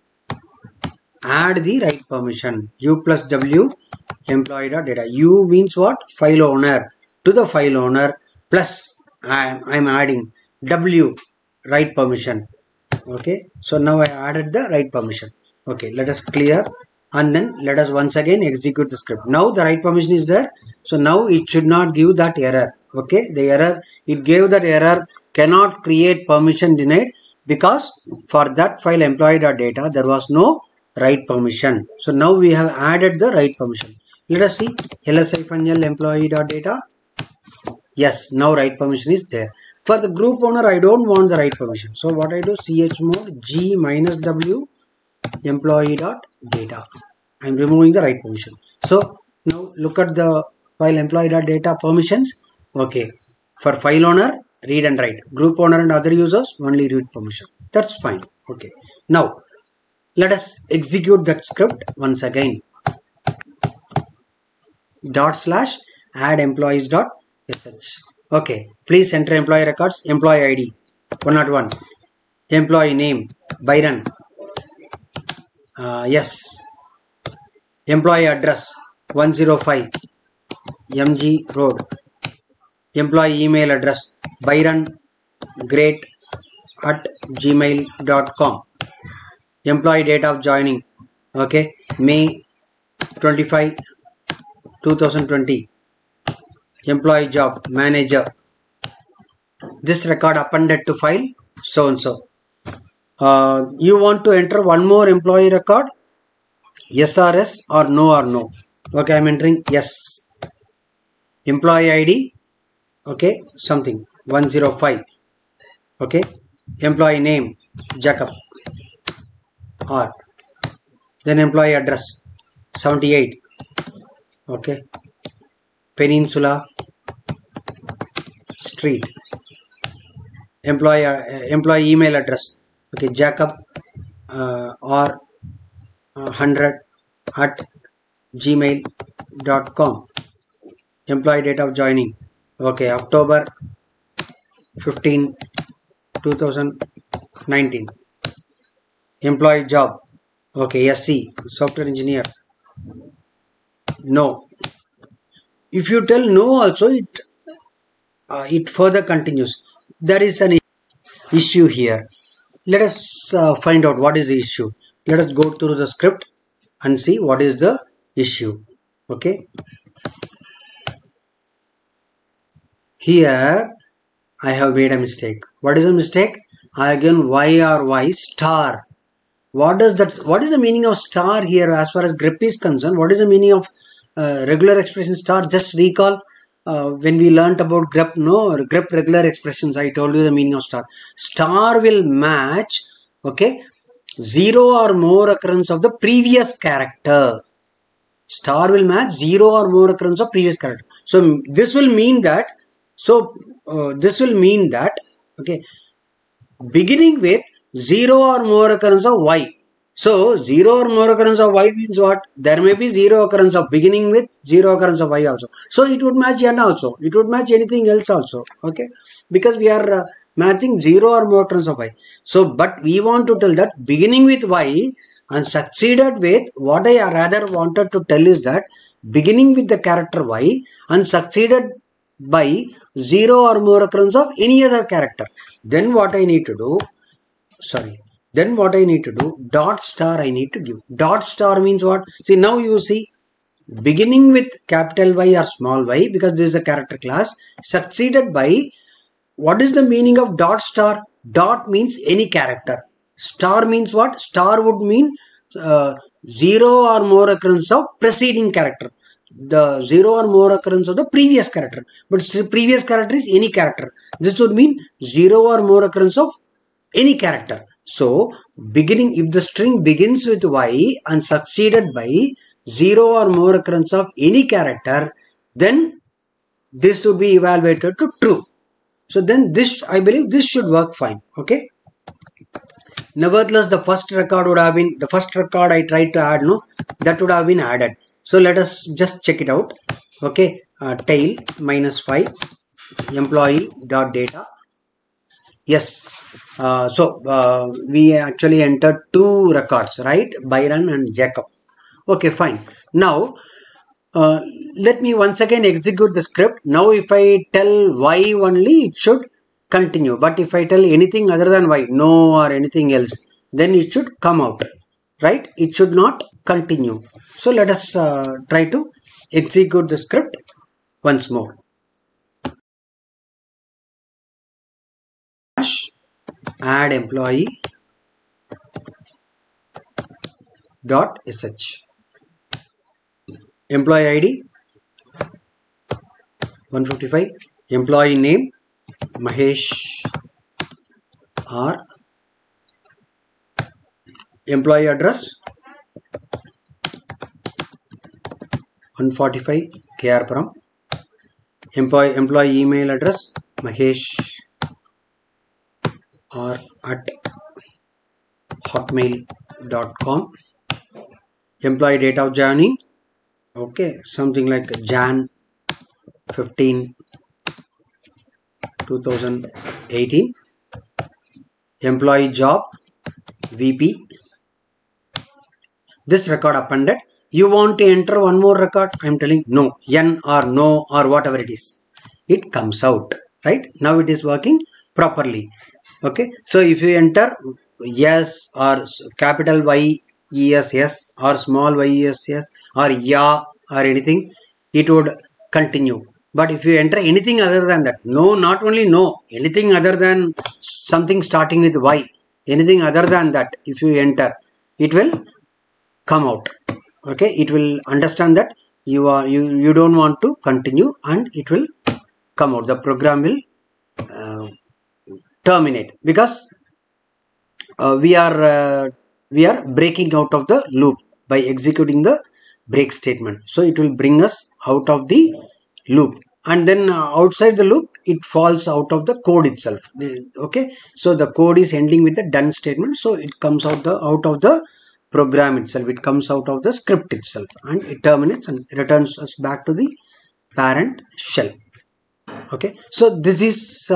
add the write permission. U plus W employee.data. U means what? File owner. To the file owner plus I am adding W write permission. Okay, so now I added the write permission. Okay, let us clear and then let us once again execute the script. Now the write permission is there. So now it should not give that error. Okay, the error, it gave that error cannot create, permission denied, because for that file employee.data there was no write permission. So now we have added the write permission. Let us see ls-l employee.data. Yes, now write permission is there. For the group owner, I don't want the write permission. So what I do? chmod g -w employee.data. I am removing the write permission. So Now look at the file employee.data permissions. Okay. For file owner, read and write. Group owner and other users, only read permission. That's fine. Okay. Now let us execute that script once again. /add employees.sh. Okay. Please enter employee records, employee ID 101, employee name Byron. Yes. Employee address 105 MG Road. Employee email address byrongreat@gmail.com. Employee date of joining, okay, May 25, 2020. Employee job, manager. This record appended to file so and so. You want to enter one more employee record, yes or yes, or no or no. Okay, I'm entering yes. Employee ID, okay, something 105. Okay, employee name Jacob, or then employee address 78. Okay, Peninsula Street. Employee email address, okay, Jacob or 100@gmail.com. Employee date of joining, okay, October 15, 2019. Employee job, okay, SC, software engineer. No. If you tell no also, it further continues. There is an issue here. Let us find out what is the issue. Let us go through the script and see what is the issue. Okay. Here I have made a mistake. What is the mistake? I again y or y star. What is that? What is the meaning of star here as far as grep is concerned? What is the meaning of regular expression star? Just recall when we learnt about grep, grep regular expressions, I told you the meaning of star. Star will match, okay, 0 or more occurrence of the previous character. Star will match 0 or more occurrence of previous character. So this will mean that, okay, beginning with 0 or more occurrence of y. So 0 or more occurrence of y means what? There may be 0 occurrence of beginning with 0 occurrence of y also. So it would match n also. It would match anything else also. Okay, because we are matching 0 or more occurrence of y. So but we want to tell that beginning with y and succeeded with, what I rather wanted to tell is that beginning with the character y and succeeded by 0 or more occurrence of any other character. Then what I need to do, dot star I need to give. Dot star means what? See, now you see, beginning with capital Y or small y, because this is a character class, succeeded by, what is the meaning of dot star? Dot means any character. Star means what? Star would mean 0 or more occurrence of preceding character. The 0 or more occurrence of the previous character. But previous character is any character. This would mean 0 or more occurrence of any character. So, beginning, if the string begins with y and succeeded by 0 or more occurrence of any character, then this would be evaluated to true. So then this, I believe this should work fine. Okay. Nevertheless, the first record would have been, the first record I tried to add, that would have been added. So let us just check it out. Okay. Tail -5 employee.data. Yes. We actually entered 2 records, right? Byron and Jacob. Okay, fine. Now, let me once again execute the script. Now, if I tell y only, it should continue. But if I tell anything other than y, no or anything else, then it should come out, right? It should not continue. So, let us try to execute the script once more. Add employee .sh. Employee ID 155. Employee name Mahesh R. Employee address 145 KRpuram. Employee email address Mahesh or at hotmail.com. Employee date of joining, okay, something like Jan 15 2018. Employee job VP. This record appended. You want to enter one more record? I am telling no, N or no or whatever it is. It comes out, right? Now it is working properly. Okay. So if you enter yes or capital Y yes yes or small y yes yes or ya or anything, it would continue. But if you enter anything other than that, no, not only no, anything other than something starting with Y, anything other than that, if you enter, it will come out. Okay, it will understand that you don't want to continue and it will come out. The program will terminate because we are breaking out of the loop by executing the break statement. So it will bring us out of the loop, and then outside the loop it falls out of the code itself. Okay, so the code is ending with the done statement, so it comes out of the program itself, it comes out of the script itself, and it terminates and returns us back to the parent shell. Okay, so this is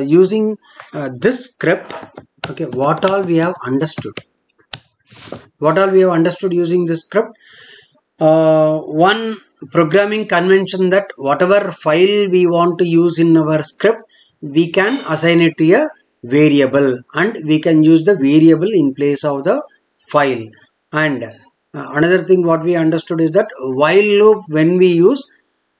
using this script. Okay, what all we have understood using this script. One programming convention that whatever file we want to use in our script, we can assign it to a variable and we can use the variable in place of the file. And another thing what we understood is that while loop, when we use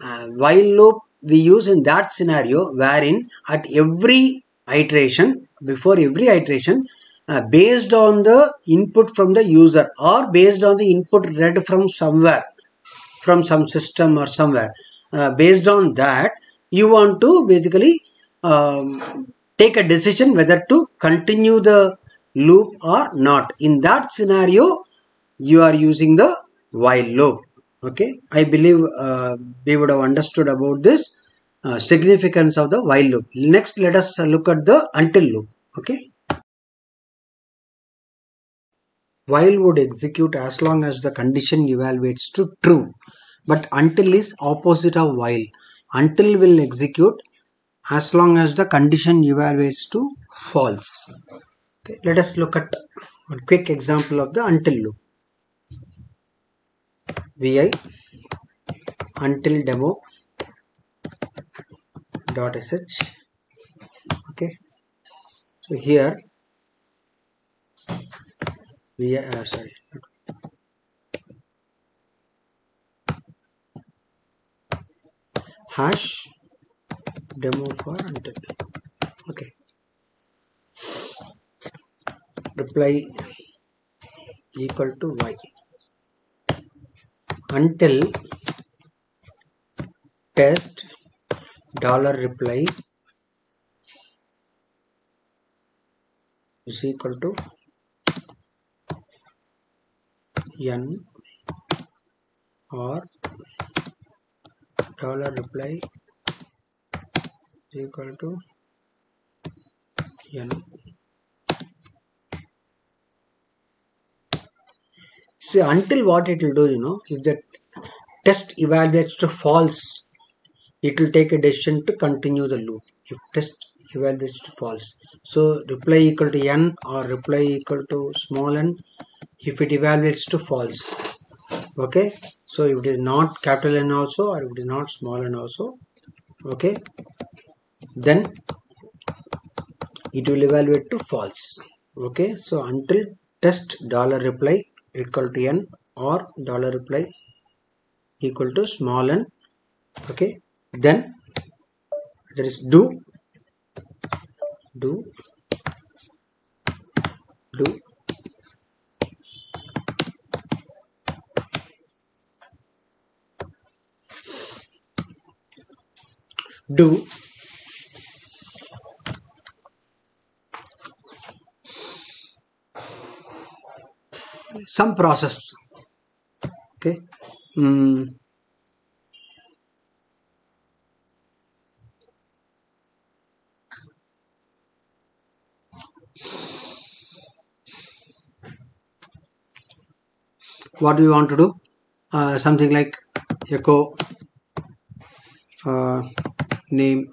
we use in that scenario wherein at every iteration, before every iteration, based on the input from the user or based on the input read from somewhere, from some system or somewhere, based on that you want to basically take a decision whether to continue the loop or not. In that scenario you are using the while loop. Okay, I believe we would have understood about this significance of the while loop. Next, let us look at the until loop. Okay, while would execute as long as the condition evaluates to true, but until is opposite of while. Until will execute as long as the condition evaluates to false. Okay, let us look at a quick example of the until loop. Vi until demo .sh. Okay, so here we hash demo for until. Okay, reply equal to y until test $reply is equal to n or $reply is equal to n. See, until what it will do, if the test evaluates to false, it will take a decision to continue the loop. If test evaluates to false, so reply equal to n or reply equal to small n if it evaluates to false. Okay, so if it is not capital N also or if it is not small n also, okay, then it will evaluate to false. Okay, so until test $reply equal to n or $reply equal to small n, okay, then there is do some process. Okay, what do we want to do? Something like echo name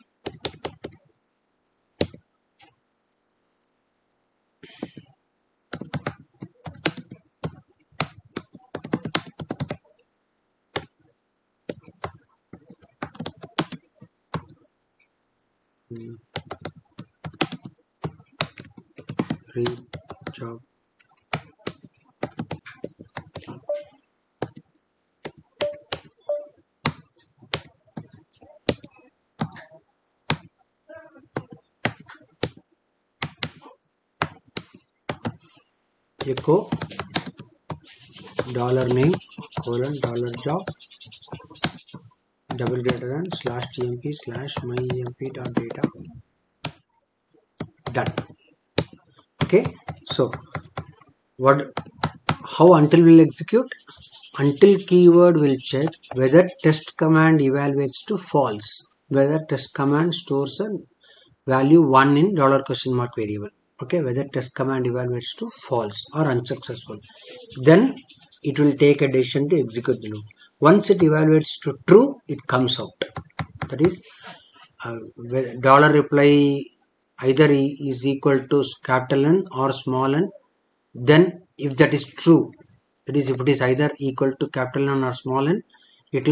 read job echo dollar name colon dollar job double greater than slash tmp slash my emp dot data. Done. Okay, so what, how until will execute? Until keyword will check whether test command evaluates to false, whether test command stores a value 1 in $question mark variable. Okay, whether test command evaluates to false or unsuccessful, then it will take a decision to execute the loop. Once it evaluates to true, it comes out. That is, dollar reply either is equal to capital N or small n. Then if that is true, that is, if it is either equal to capital N or small n, it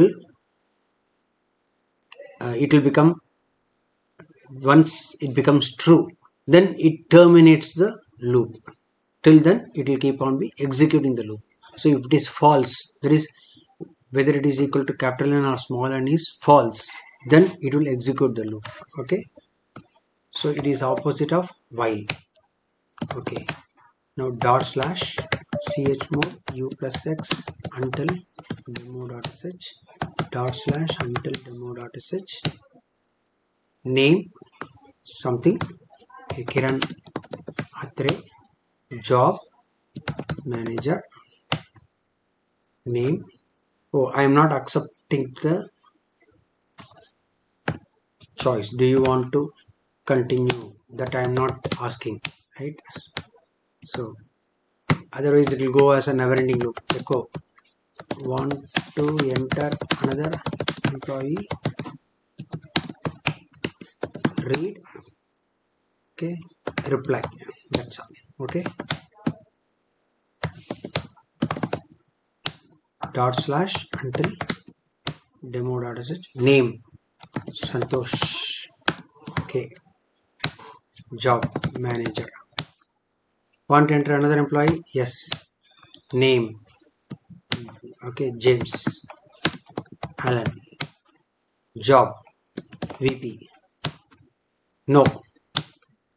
will become, once it becomes true, then it terminates the loop. Till then it will keep on be executing the loop. So if it is false, that is, whether it is equal to capital N or small n is false, then it will execute the loop. Okay, so it is opposite of while. Okay, now dot slash chmod u plus x until demo dot sh dot slash until demo dot sh name something Kiran Atre job manager name. Oh, I am not accepting the choice. Do you want to continue? That I am not asking, right? So otherwise it will go as a never-ending loop. Echo want to enter another employee, read, okay, reply. That's all. Okay, dot slash until demo dot sh name Santosh, okay, job manager. Want to enter another employee? Yes. Name, okay, James Allen. Job VP. No,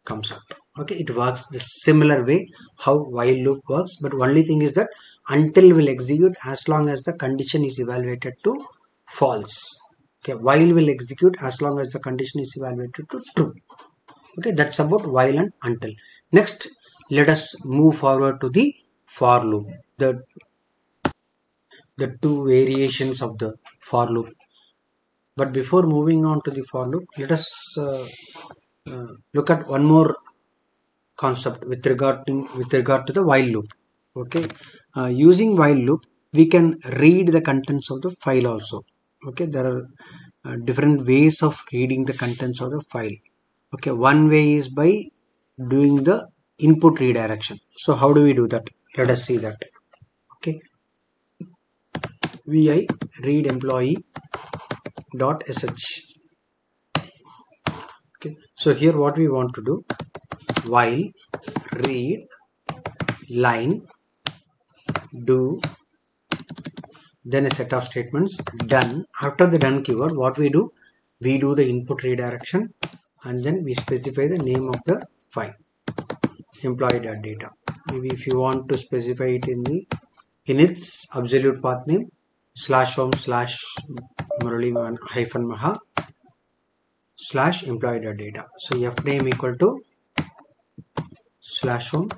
comes out. Okay, it works the similar way how while loop works, but only thing is that until will execute as long as the condition is evaluated to false. Okay, while will execute as long as the condition is evaluated to true. Okay, that's about while and until. Next, let us move forward to the for loop, the two variations of the for loop. But before moving on to the for loop, let us look at one more concept with regard to the while loop. Okay, using while loop we can read the contents of the file also. Okay, there are different ways of reading the contents of the file. Okay, one way is by doing the input redirection. So how do we do that? Let us see that. Okay, vi read employee dot sh. Okay, so here what we want to do, while read line do, then a set of statements done. After the done keyword, what we do, we do the input redirection and then we specify the name of the file, employee.data. Maybe if you want to specify it in its absolute path name, /home /Murali hyphen Maha /employee.data. So fname equal to /home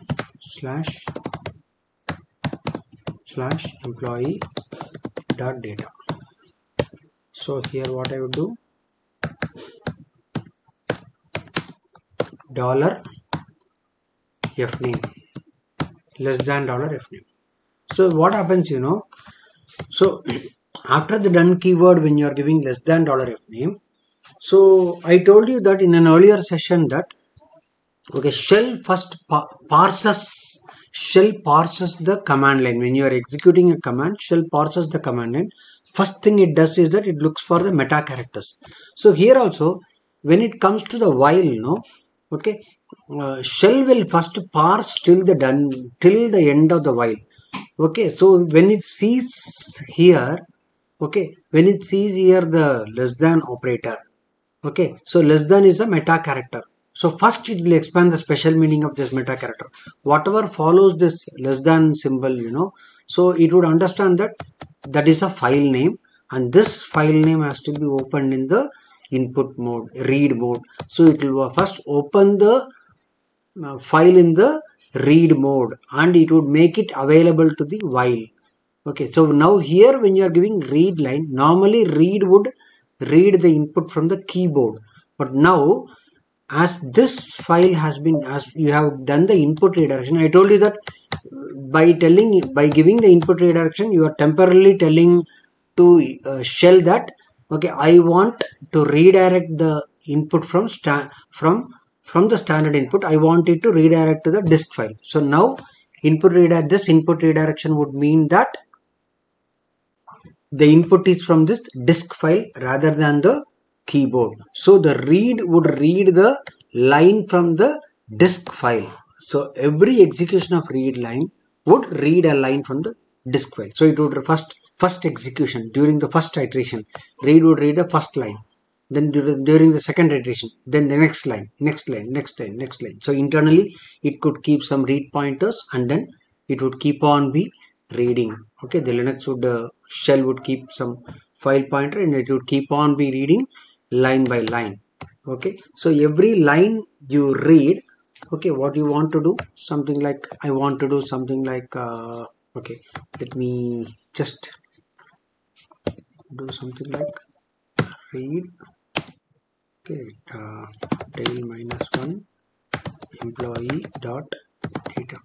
/employee.data. So here what I would do, $fname less than $fname. So what happens, so after the done keyword, when you are giving less than $f name, so I told you that in an earlier session that okay, shell first parses the command line. When you are executing a command, shell parses the command line. First thing it does is that it looks for the meta characters. So here also, when it comes to the while, okay, shell will first parse till the end of the while. Okay, so when it sees here, okay, when it sees here the less than operator, okay, so less than is a meta character. So first it will expand the special meaning of this meta character. Whatever follows this less than symbol, so it would understand that that is a file name, and this file name has to be opened in the input mode, read mode. So it will first open the file in the read mode, and it would make it available to the while. Okay, so now here when you are giving read line, normally read would read the input from the keyboard, but now as this file has been, as you have done the input redirection, I told you that by giving the input redirection, you are temporarily telling to shell that okay, I want to redirect the input from the standard input. I want it to redirect to the disk file. So now this input redirection would mean that the input is from this disk file rather than the keyboard. So the read would read the line from the disk file. So every execution of read line would read a line from the disk file. So it would first execution during the first iteration, read would read the first line. Then during the second iteration, then the next line. So internally it could keep some read pointers, and then it would keep on be reading. Okay, the Linux would shell would keep some file pointer, and it would keep on be reading line by line. Okay, so every line you read, okay, what you want to do, something like I want to do something like okay, let me just do something like read, okay, tail -1 employee dot data.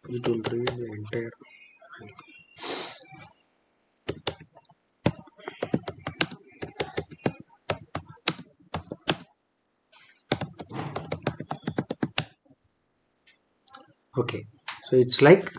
It will read the entire. Okay, so it's like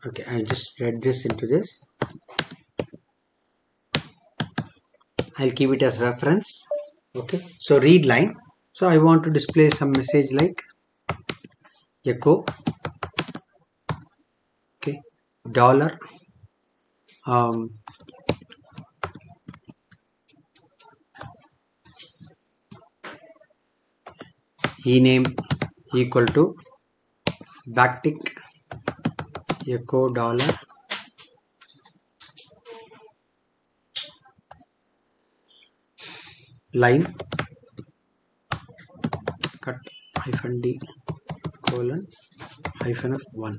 okay, I just read this into this. I'll keep it as reference. Okay, so read line. So I want to display some message like echo, okay, dollar ename equal to backtick echo dollar line cut -d colon -f1.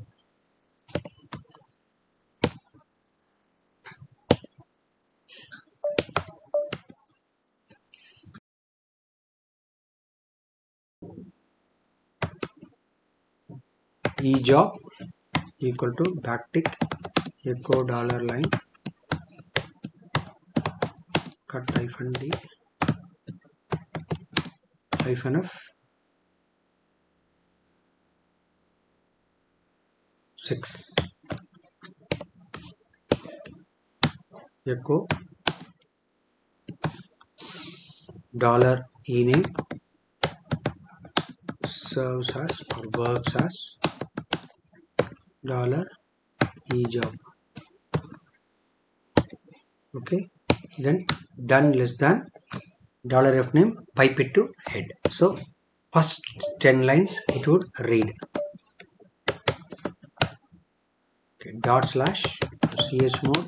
ejob equal to backtick echo dollar line cut -d -f 6 echo dollar ename serves as or works as dollar ejob. Okay, then done less than dollar f name, pipe it to head. So first 10 lines it would read. Okay, dot slash chmod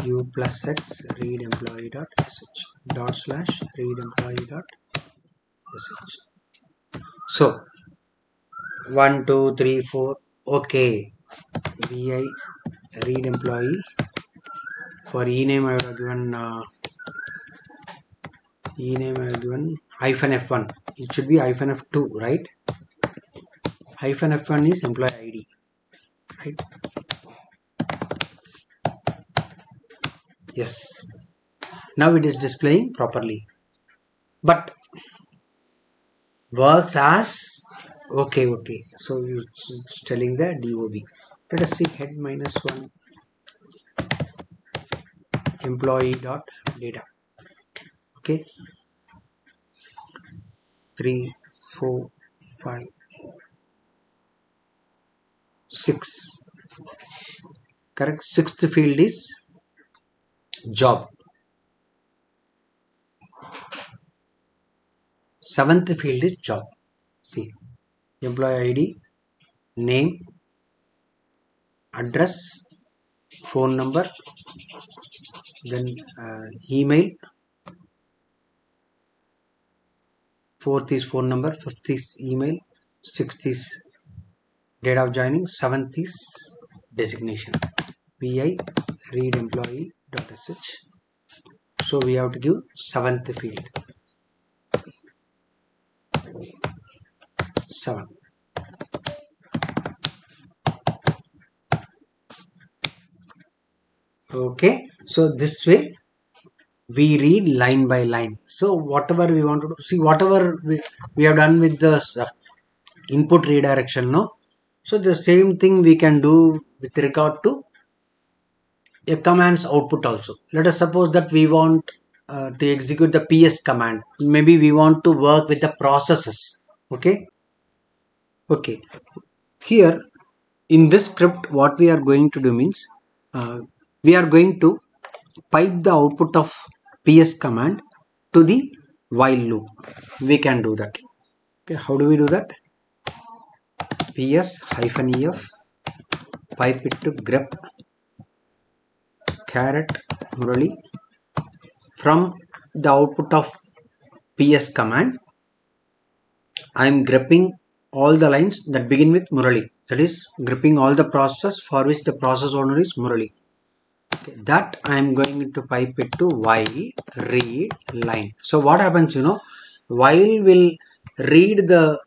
u plus x read employee dot sh dot slash read employee dot sh. So 1 2 3 4. Okay, vi read employee. For ename I would have given ename I have given hyphen f1. It should be hyphen f2, right? Hyphen f1 is employee id, right? Yes, now it is displaying properly, but works as okay. So it's telling the DOB. Let us see head minus 1 employee dot data. Okay, 3 4 5 6. Correct. Sixth field is job. Seventh field is job. See, employee ID, name, address, phone number, then email. Fourth is phone number, fifth is email, sixth is date of joining, seventh is designation. vi read employee dot sh. So we have to give seventh field. 7. Okay, so this way we read line by line. So whatever we want to do, see whatever we have done with the input redirection, no? So the same thing we can do with regard to a command's output also. Let us suppose that we want to execute the ps command. Maybe we want to work with the processes. Okay, here in this script what we are going to do means we are going to pipe the output of ps command to the while loop. We can do that. Okay, how do we do that? ps hyphen ef pipe it to grep caret Murali. From the output of ps command I am grepping all the lines that begin with Murali. That is gripping all the process for which the process owner is Murali. Okay, that I am going to pipe it to while read line. So what happens, while will read the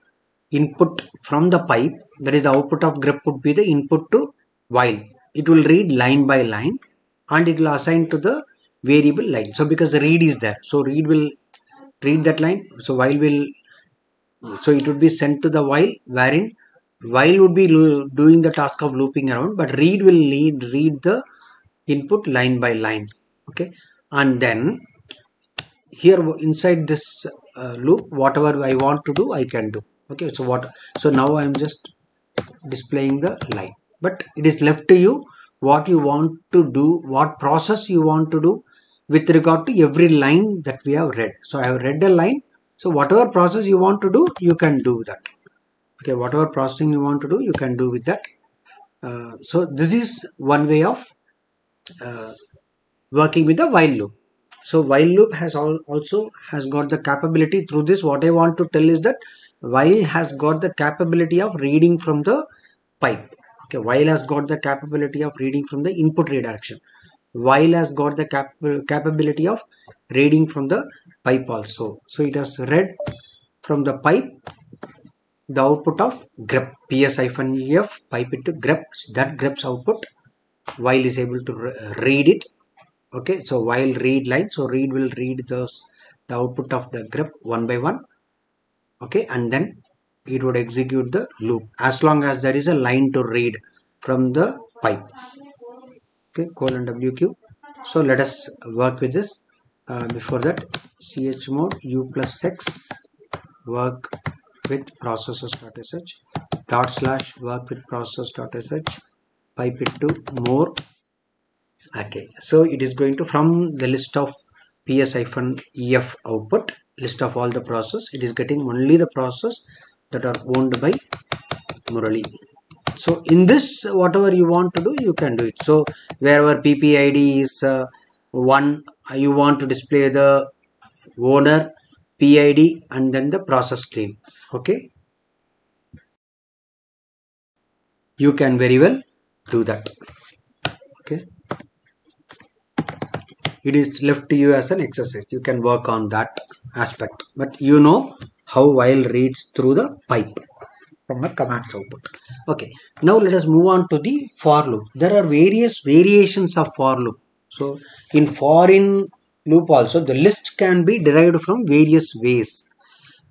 input from the pipe, that is the output of grep would be the input to while. It will read line by line and it will assign to the variable line. So because the read is there, so read will read that line. So while will, so it would be sent to the while, wherein while would be doing the task of looping around, but read will read the input line by line. Okay, and then here inside this loop whatever I want to do I can do. Okay, so now I am just displaying the line, but it is left to you what you want to do, what process you want to do with regard to every line that we have read. So I have read a line, so whatever process you want to do you can do that. Okay, whatever processing you want to do you can do with that. So this is one way of working with the while loop. So while loop has also has got the capability. Through this what I want to tell is that while has got the capability of reading from the pipe. Okay, while has got the capability of reading from the input redirection. While has got the capability of reading from the pipe also. So it has read from the pipe the output of grep ps-ef pipe it to grep. That grep's output while is able to read it. Okay, so while read line, so read will read the output of the grep one by one. Okay, and then it would execute the loop as long as there is a line to read from the pipe. Okay, colon wq. So let us work with this. Before that chmod u plus x work with processes.sh / work with process.sh pipe it to more. Okay, so it is going to, from the list of ps-ef output, list of all the process, it is getting only the process that are owned by Murali. So in this, whatever you want to do, you can do it. So wherever ppid is 1, you want to display the owner, PID, and then the process claim. Okay, you can very well do that. Okay, it is left to you as an exercise. You can work on that aspect, but you know how while reads through the pipe from a command output. Okay, now let us move on to the for loop. There are various variations of for loop. So in foreign loop also, the list can be derived from various ways: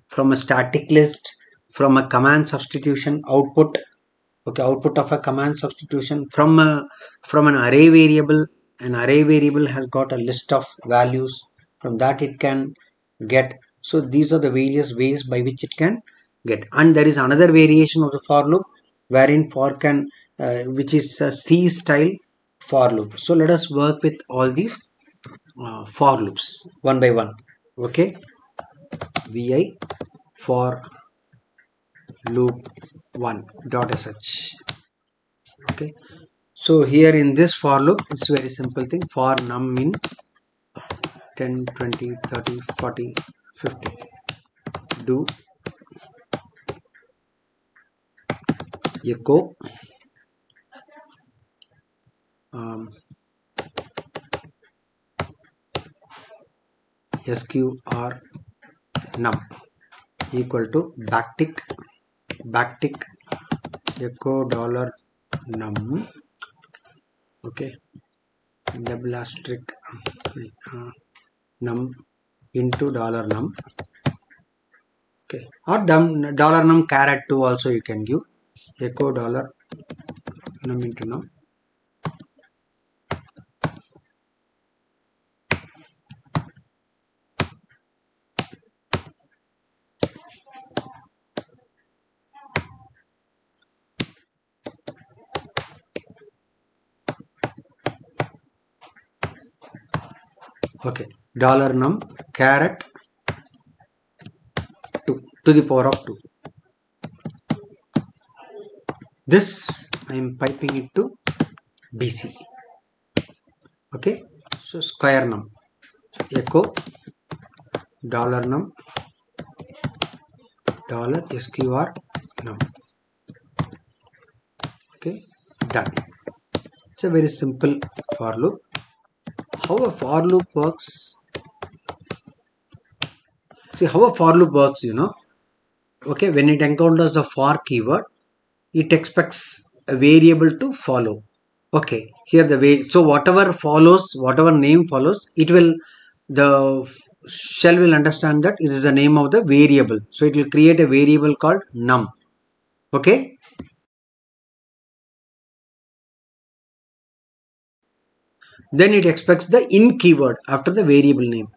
from a static list, from a command substitution output. Okay, output of a command substitution, from an array variable. An array variable has got a list of values, from that it can get. So these are the various ways by which it can get. And there is another variation of the for loop wherein for can which is a C style for loop. So let us work with all these for loops one by one. Okay, vi for loop 1.sh. Okay, so here in this for loop, it's very simple thing: for num in 10, 20, 30, 40, 50, do echo sqr num equal to backtick echo dollar num. Okay, double asterisk num into dollar num. Okay, or dollar num caret 2 also you can give. Echo dollar num into num. Okay, dollar num caret 2 to the power of 2. This I am piping it to BC. Okay, so square num echo dollar num dollar sqr num. Okay, done. It's a very simple for loop. How a for loop works? See how a for loop works, you know. Okay, when it encounters the for keyword, it expects a variable to follow. Okay, here the way, so whatever follows, whatever name follows, it will, the shell will understand that it is the name of the variable. So it will create a variable called num. Okay, then it expects the in keyword after the variable name.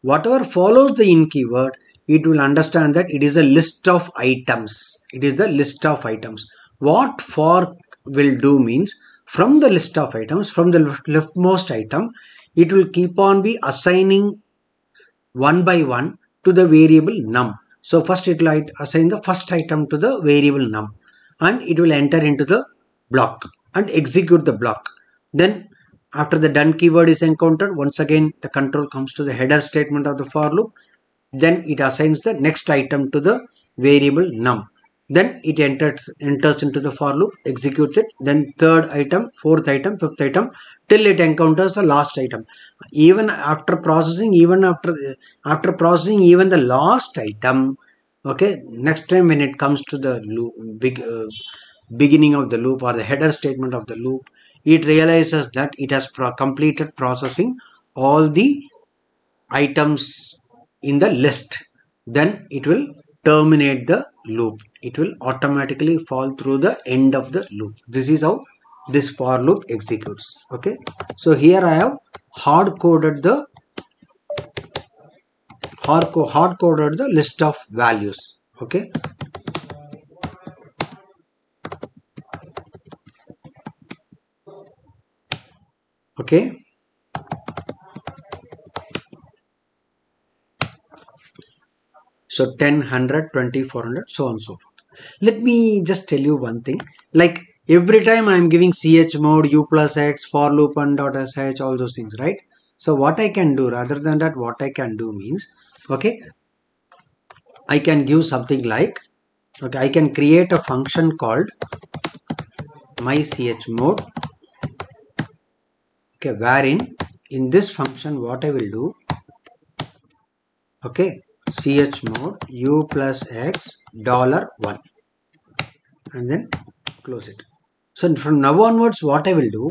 Whatever follows the in keyword, it will understand that it is a list of items. It is the list of items. What for will do means, from the list of items, from the leftmost item, it will keep on be assigning one by one to the variable num. So first it will assign the first item to the variable num, and it will enter into the block and execute the block. Then after the done keyword is encountered, once again the control comes to the header statement of the for loop. Then it assigns the next item to the variable num. Then it enters into the for loop, executes it. Then third item, fourth item, fifth item, till it encounters the last item. Even after processing, after processing even the last item, okay, next time when it comes to the loop, beginning of the loop or the header statement of the loop, it realizes that it has completed processing all the items in the list. Then it will terminate the loop. It will automatically fall through the end of the loop. This is how this for loop executes. Okay, so here I have hard coded the hard coded the list of values. Okay. Okay. So 10, 100, 20, 400, so on and so forth. Let me just tell you one thing. Like every time I am giving chmod, u plus x, for loop 1.sh, all those things, right? So what I can do, rather than that, what I can do means, okay, I can give something like, okay, I can create a function called mychmod, okay, wherein in this function what I will do, okay, chmod u plus x $1 and then close it. So from now onwards what I will do,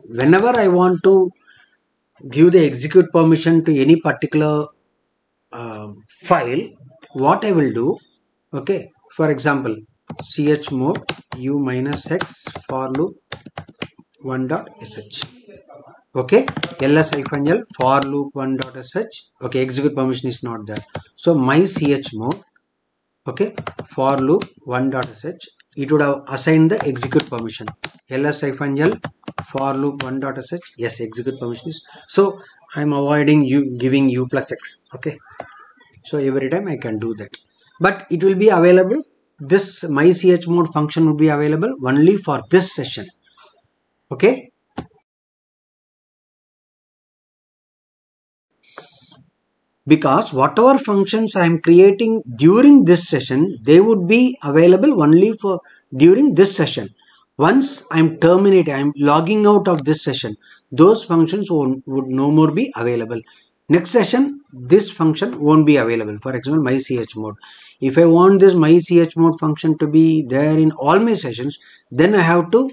whenever I want to give the execute permission to any particular file, what I will do, okay, for example, chmod u minus x for loop 1.sh, okay, ls-l for loop 1.sh, okay, execute permission is not there. So my chmod, okay, for loop 1.sh, it would have assigned the execute permission. ls-l for loop 1.sh, yes, execute permission is. So I am avoiding you giving u plus x, okay. So every time I can do that, but it will be available. This my chmod function will be available only for this session, okay. Because whatever functions I am creating during this session, they would be available only for during this session. Once I am terminating, I am logging out of this session, those functions would no more be available. Next session, this function won't be available. For example, my chmod. If I want this my chmod function to be there in all my sessions, then I have to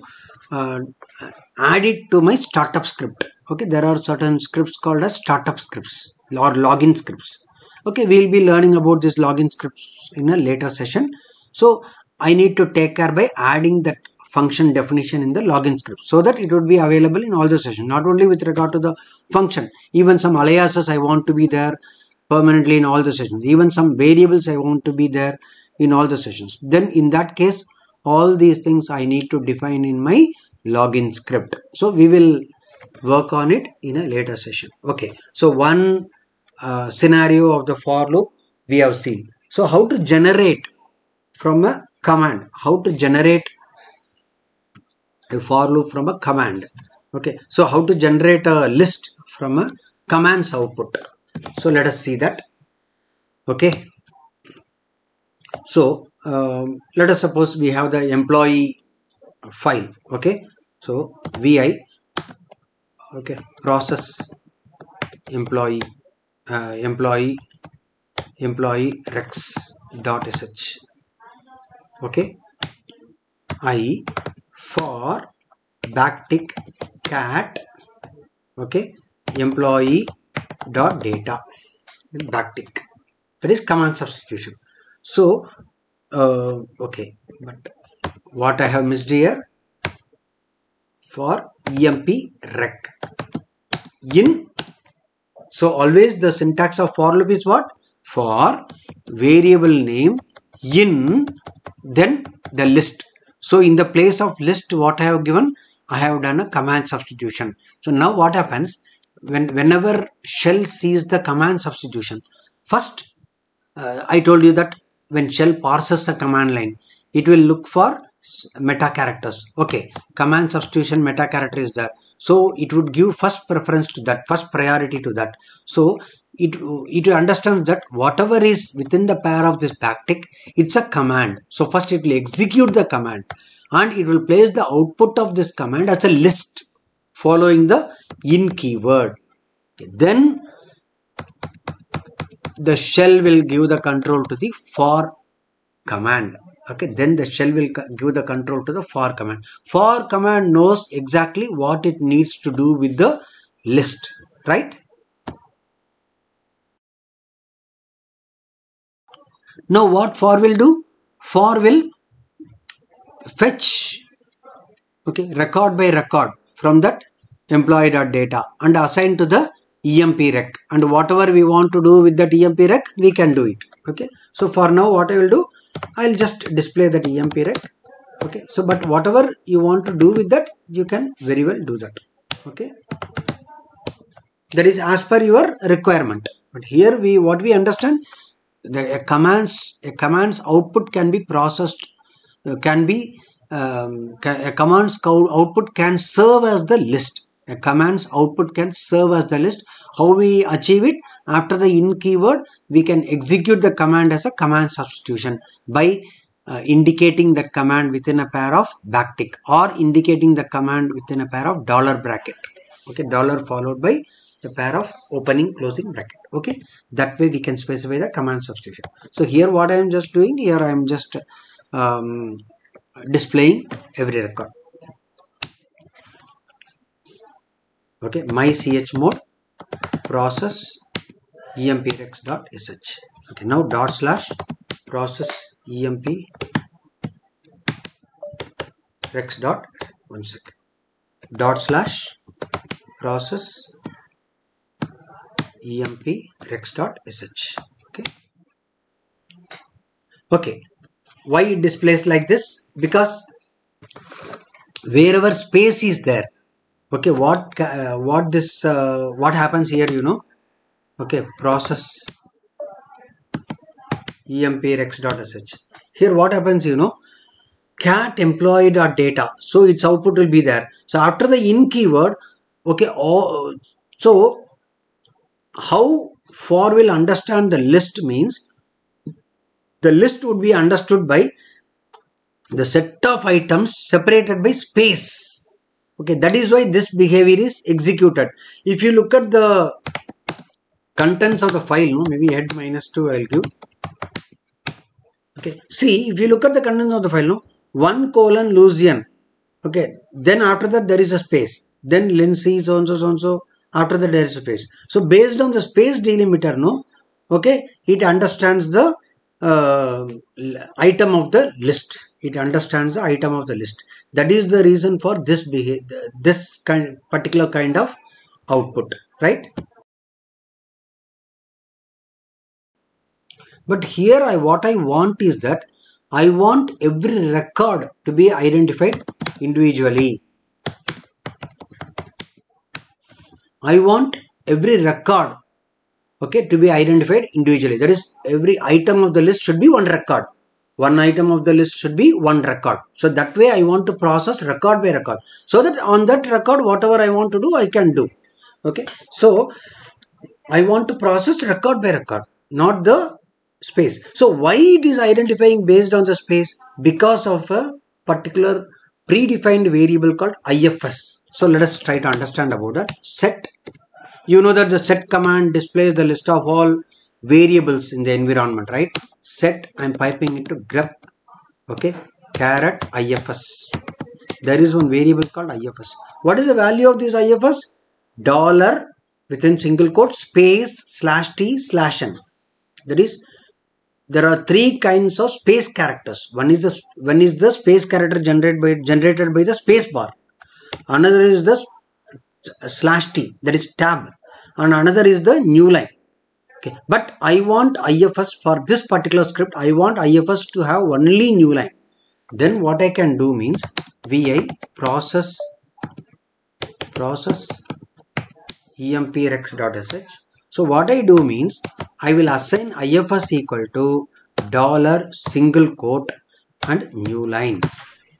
add it to my startup script. Okay, there are certain scripts called as startup scripts or login scripts. Okay, we'll be learning about these login scripts in a later session. So I need to take care by adding that function definition in the login script so that it would be available in all the sessions, not only with regard to the function, even some aliases I want to be there permanently in all the sessions, even some variables I want to be there in all the sessions. Then in that case, all these things I need to define in my login script. So we will work on it in a later session. Okay, so one scenario of the for loop we have seen. So how to generate from a command, how to generate a for loop from a command. Okay, so how to generate a list from a command's output. So let us see that. Okay, so let us suppose we have the employee file. Okay, so vi, okay, process employee employee rex.sh, okay, I for backtick cat, okay, employee dot data backtick, that is command substitution. So okay, but what I have missed here, for emp rec in. So always the syntax of for loop is what? For variable name in, then the list. So in the place of list, what I have given, I have done a command substitution. So now what happens, whenever shell sees the command substitution, first I told you that when shell parses a command line, it will look for meta characters. Okay, command substitution meta character is there. So it would give first preference to that, first priority to that. So it understands that whatever is within the pair of this backtick, it's a command. So first it will execute the command and it will place the output of this command as a list following the in keyword. Okay, then the shell will give the control to the for command. Okay, then the shell will give the control to the for command. For command knows exactly what it needs to do with the list, right? Now what for will do? For will fetch, okay, record by record from that employee.data and assign to the emp-rec, and whatever we want to do with that emp-rec, we can do it. Okay, so for now what I will do, I'll just display that emp-rec. Okay, so but whatever you want to do with that, you can very well do that. Okay, that is as per your requirement. But here what we understand, the a command's output can be processed, a command's output can serve as the list. A command's output can serve as the list. How we achieve it? After the in keyword, we can execute the command as a command substitution by indicating the command within a pair of backtick, or indicating the command within a pair of dollar bracket. Okay, dollar followed by a pair of opening closing bracket. Okay, that way we can specify the command substitution. So here what I am just doing, here I am just displaying every record. Okay, my chmod process emprex.sh. Okay, now dot slash process emprex dot, one second, dot slash process emprex dot sh. Okay, okay, why it displays like this? Because wherever space is there, okay, what happens here, you know? Okay, process emprex.sh. Here what happens, you know? Cat employee.data, so its output will be there. So after the in keyword, okay, so how for will understand the list means, the list would be understood by the set of items separated by space. Okay, that is why this behavior is executed. If you look at the contents of the file, no, maybe head -2 I will give. Okay, see, if you look at the contents of the file, no, 1: Lucian. Okay, then after that there is a space. Then Lindsay, so and so, so and so. After that there is a space. So based on the space delimiter, no, okay, it understands the item of the list. It understands the item of the list. That is the reason for this particular kind of output, right? But here what I want is that I want every record to be identified individually. I want every record, okay, to be identified individually. That is, every item of the list should be one record. One item of the list should be one record. So that way I want to process record by record. So that on that record, whatever I want to do, I can do. Okay. So I want to process record by record, not the space. So why it is identifying based on the space? Because of a particular predefined variable called IFS. So let us try to understand about that. Set. You know that the set command displays the list of all variables in the environment, right? Set, I am piping into grep, okay, caret IFS. There is one variable called IFS. What is the value of this IFS? Dollar within single quote space /t/n. That is, there are three kinds of space characters. One is the space character generated by the space bar. Another is the /t, that is tab, and another is the new line. Okay, but I want IFS for this particular script. I want IFS to have only new line. Then what I can do means vi process emprex.sh. So what I do means I will assign IFS equal to dollar single quote and new line.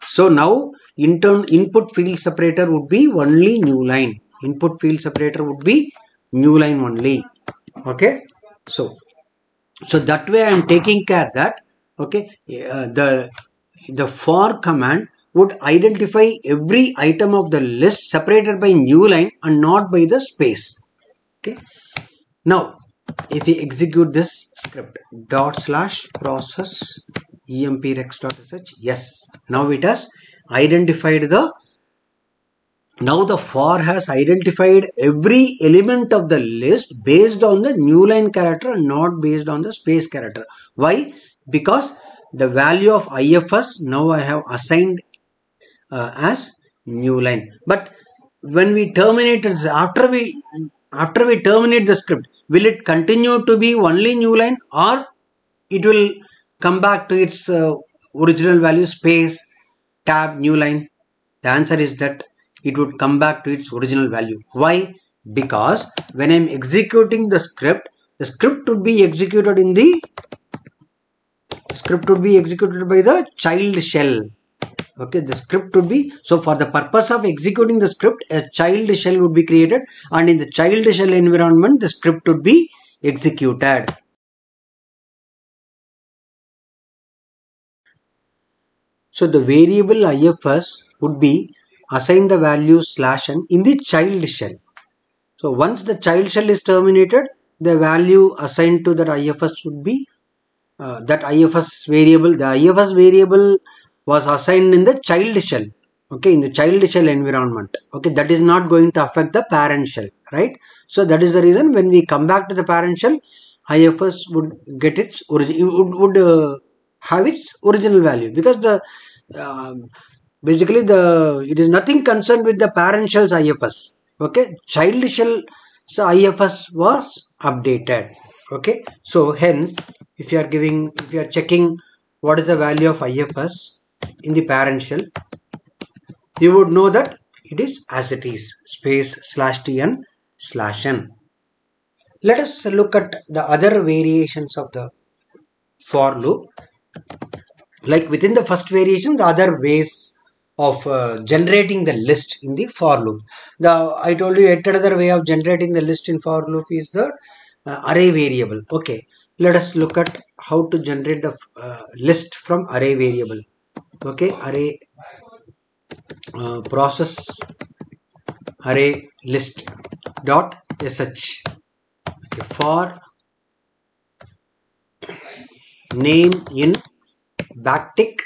So now input field separator would be only new line. Input field separator would be new line only. Okay, so that way I am taking care that, okay, the for command would identify every item of the list separated by new line and not by the space. Okay, now if we execute this script /process emprex.sh, yes, now it has identified now the for has identified every element of the list based on the new line character and not based on the space character. Why? Because the value of IFS now I have assigned as new line. But when we terminate, after we after we terminate the script, will it continue to be only new line, or it will come back to its original value, space, tab, new line? The answer is that it would come back to its original value. Why? Because when I am executing the script would be executed in the by the child shell. Okay, the script would be, so for the purpose of executing the script, a child shell would be created, and in the child shell environment the script would be executed. So the variable ifs would be assign the value /n in the child shell. So once the child shell is terminated, the value assigned to that ifs would be that ifs variable. The ifs variable was assigned in the child shell. Okay, in the child shell environment. Okay, that is not going to affect the parent shell, right? So that is the reason when we come back to the parent shell, ifs would get its origin, would have its original value, because the basically it is nothing concerned with the parent shell's ifs. Okay, child shell ifs was updated. Okay, so hence if you are checking what is the value of ifs in the parent shell, you would know that it is as it is, space /tn/n. Let us look at the other variations of the for loop. Like within the first variation, the other ways of generating the list in the for loop. I told you yet another way of generating the list in for loop is the array variable. Okay, let us look at how to generate the list from array variable. Okay, array process array list dot sh. Okay, for name in backtick.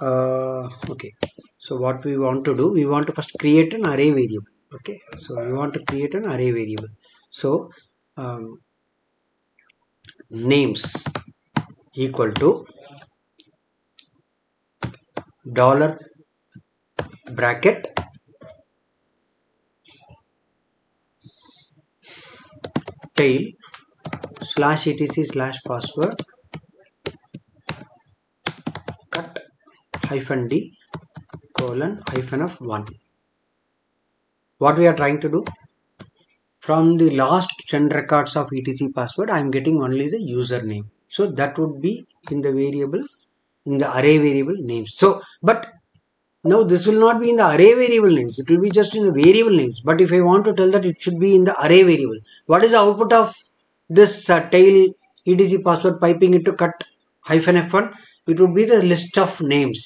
Okay, so what we want to do, we want to first create an array variable. Okay, so we want to create an array variable. So names equal to dollar bracket tail /etc/password cut -d :f1. What we are trying to do, from the last 10 records of etc password, I am getting only the username. So that would be in the variable, in the array variable names. So, but now this will not be in the array variable names. It will be just in the variable names. But if I want to tell that it should be in the array variable, what is the output of this tail etc password piping into cut -f1? It would be the list of names.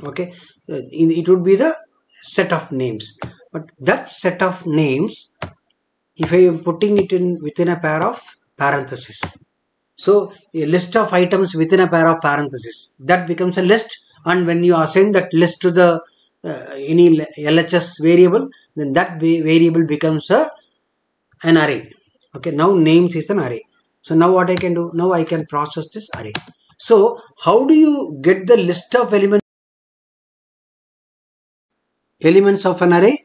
Okay, it would be the set of names. But that set of names, if I am putting it in within a pair of parentheses, so a list of items within a pair of parentheses, that becomes a list. And when you assign that list to the any LHS variable, then that variable becomes an array. Okay, now names is an array. So now what I can do, now I can process this array. So how do you get the list of elements of an array?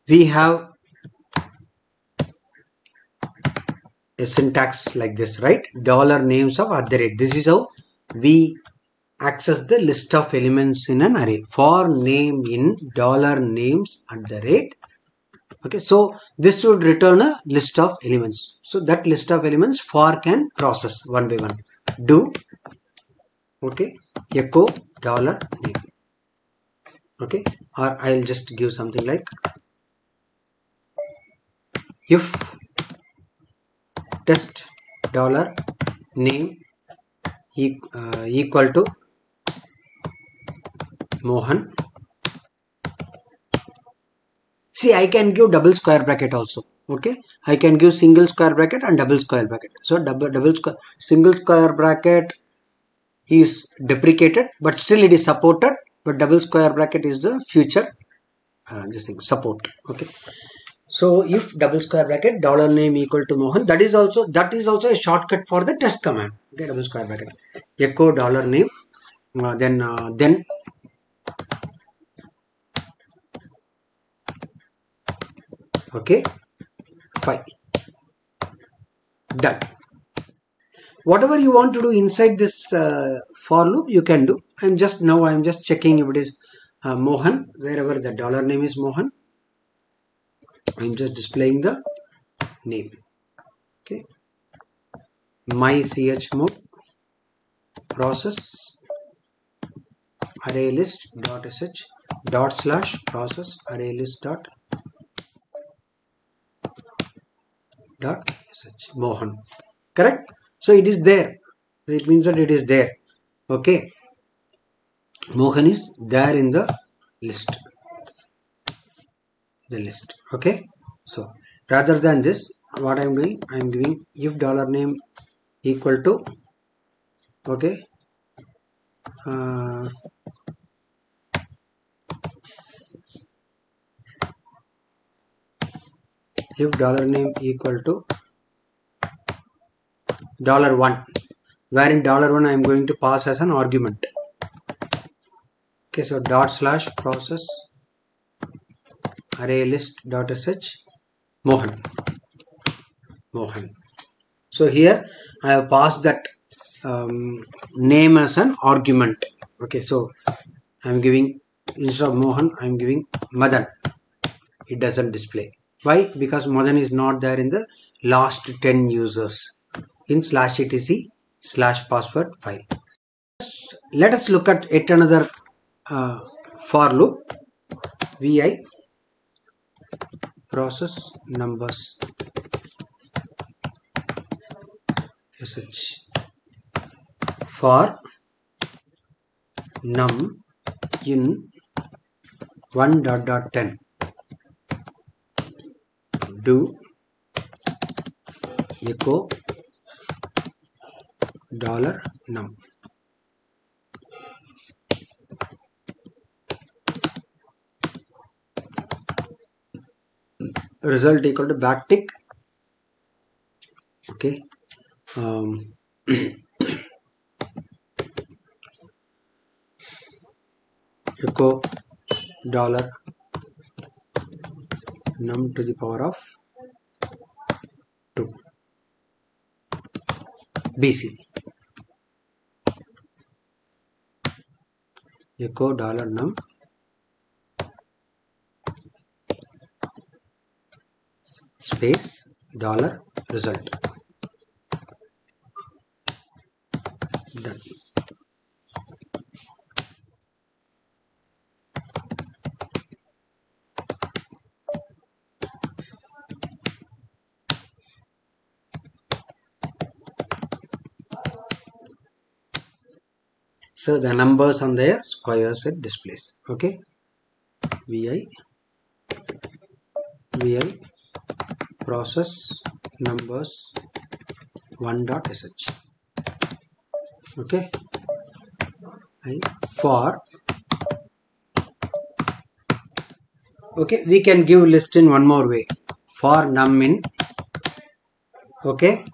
We have a syntax like this, right? $names of @. This is how we access the list of elements in an array. For name in $names @. Okay, so this would return a list of elements. So that list of elements for can process one by one. Do, okay, echo $name. Okay, or I'll just give something like if test $name equal to Mohan. See, I can give double square bracket also. Okay, I can give single square bracket and double square bracket. So single square bracket is deprecated, but still it is supported. But double square bracket is the future this thing support. Okay, so if double square bracket $name equal to Mohan, that is also a shortcut for the test command. Okay, double square bracket echo $name, then Okay, fine, done. Whatever you want to do inside this for loop, you can do. I'm just checking if it is Mohan, wherever the dollar name is Mohan. I'm just displaying the name. Okay, my chmod process array list dot sh dot slash process array list dot sh Mohan. Correct? So it is there. It means that it is there. Okay. Mohan is there in the list. Okay. So rather than this, what I am doing, I am giving if dollar name equal to, okay, if dollar name equal to $1, wherein $1 I am going to pass as an argument. Okay, so dot slash process array list dot sh Mohan. So here I have passed that name as an argument. Okay, so I am giving, instead of Mohan, I am giving Madan. It doesn't display. Why? Because Madan is not there in the last 10 users in /etc/password file. Let us look at yet another for loop. Vi process numbers sh for num in 1.10 do echo $num. Result equal to backtick. Okay. Echo $num to the power of 2 BC. Echo $num space $result. Done. So the numbers on their square set displays. Okay. Vi process numbers 1.sh. Okay. For, okay, we can give list in one more way. For num in, okay,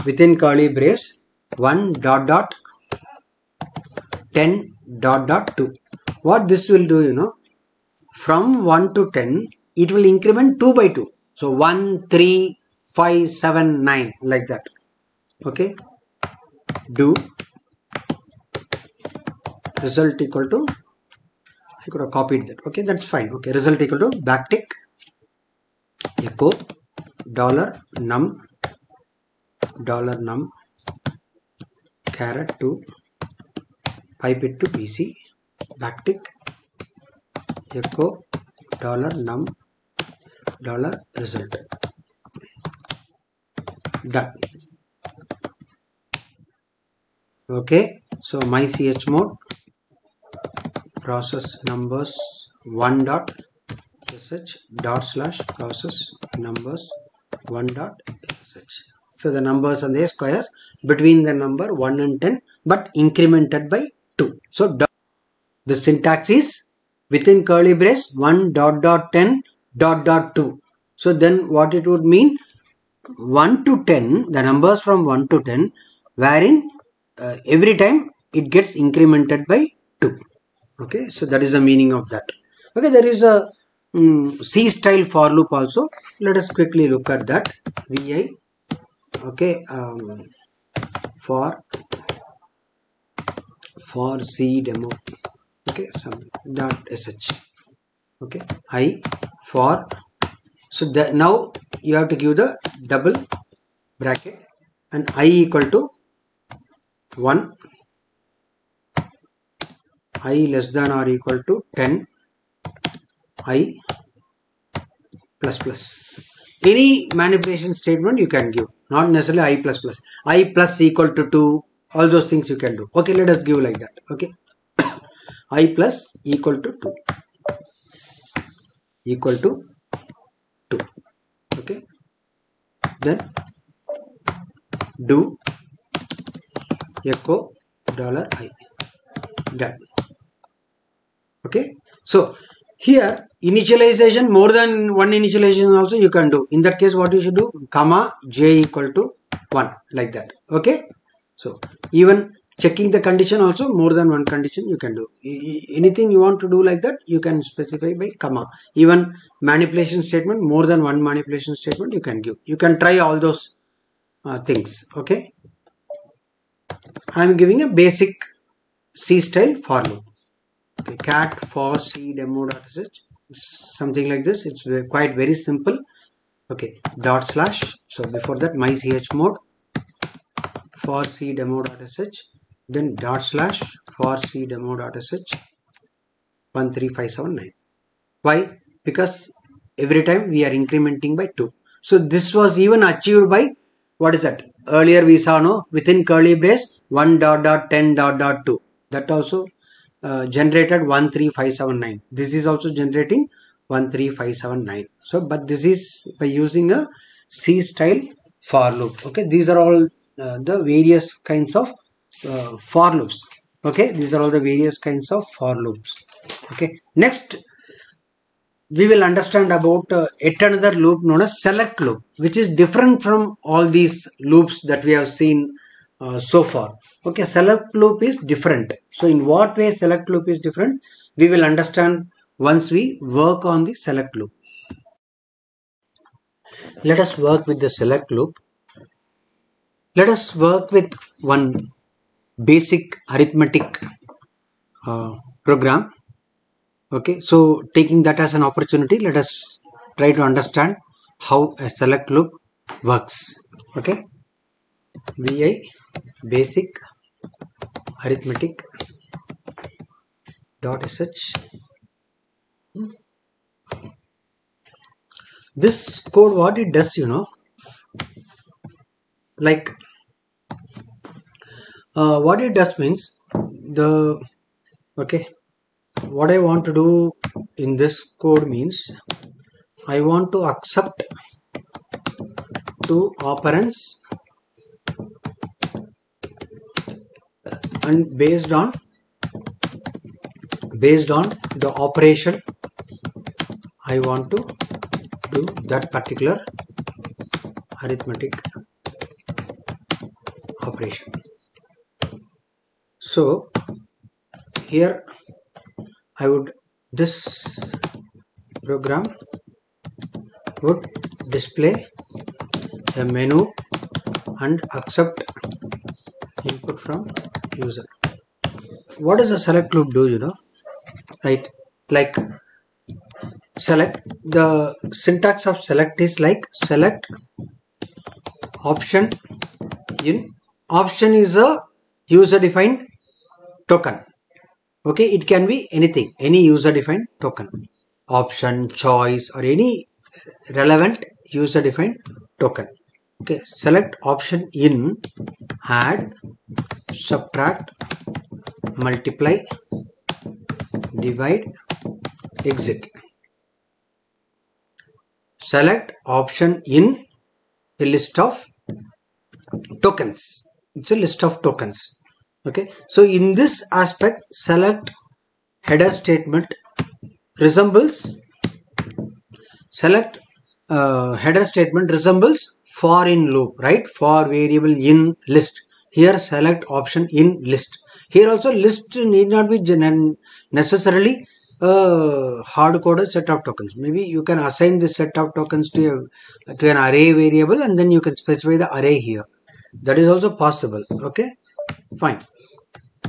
within curly brace 1.10.2. What this will do, you know, from 1 to 10 it will increment 2 by 2. So 1, 3, 5, 7, 9 like that. Okay. Do result equal to, I could have copied that. Okay, that's fine. Okay, result equal to backtick echo $num caret to pipe it to PC backtick echo $num result. Done. Okay, so my chmod process numbers 1.sh dot slash process numbers 1.sh. So the numbers are the squares between the number 1 and 10 but incremented by 2. So the syntax is within curly brace 1.10.2. So then what it would mean, 1 to 10, the numbers from 1 to 10, wherein every time it gets incremented by 2. Okay, so that is the meaning of that. Okay, there is a C style for loop also. Let us quickly look at that. Vi, okay, for C demo, okay, some dot sh, okay, I for, so that now you have to give the double bracket and I equal to 1, I less than or equal to 10, I plus plus. Any manipulation statement you can give, not necessarily I plus plus. I plus equal to 2, all those things you can do. Okay, let us give like that. Okay, I plus equal to 2, equal to 2. Okay, then do echo $I. Done. Okay, so here initialization, more than one initialization also you can do. In that case, what you should do, comma j equal to 1, like that. Okay, so even checking the condition also, more than one condition you can do. Anything you want to do like that, you can specify by comma. Even manipulation statement, more than one manipulation statement you can give. You can try all those things. Okay, I am giving a basic C style for loop. Okay, cat for C demo.sh, something like this. It's quite very simple. Okay, dot slash. So before that, my chmod for C demo.sh, then dot slash for C demo.sh 13579. Why? Because every time we are incrementing by 2. So this was even achieved by, what is that? Earlier we saw, no, within curly brace 1 dot dot 10 dot dot 2. That also generated 13579. This is also generating 13579. So, but this is by using a C style for loop. Okay, these are all the various kinds of for loops. Okay, these are all the various kinds of for loops. Okay, next we will understand about yet another loop known as select loop, which is different from all these loops that we have seen so far. Okay, select loop is different. So in what way select loop is different, we will understand once we work on the select loop. Let us work with the select loop. Let us work with one basic arithmetic program. Okay, so taking that as an opportunity, let us try to understand how a select loop works. Okay, vi basic arithmetic dot sh. This code, what it does, you know, like what it does means okay, what I want to do in this code means I want to accept 2 operands and based on the operation I want to do that particular arithmetic operation. So here this program would display a menu and accept input from user. What does a select loop do, you know, right? Like select, the syntax of select is like select option in. Option is a user defined token. Okay, it can be anything, any user defined token, option, choice, or any relevant user defined token. Okay, select option in, add, subtract, multiply, divide, exit. Select option in a list of tokens. It's a list of tokens. Okay, so in this aspect, select header statement resembles for in loop, right? For variable in list. Here select option in list. Here also list need not be necessarily hard-coded set of tokens. Maybe you can assign this set of tokens to an array variable, and then you can specify the array here. That is also possible. Okay, fine.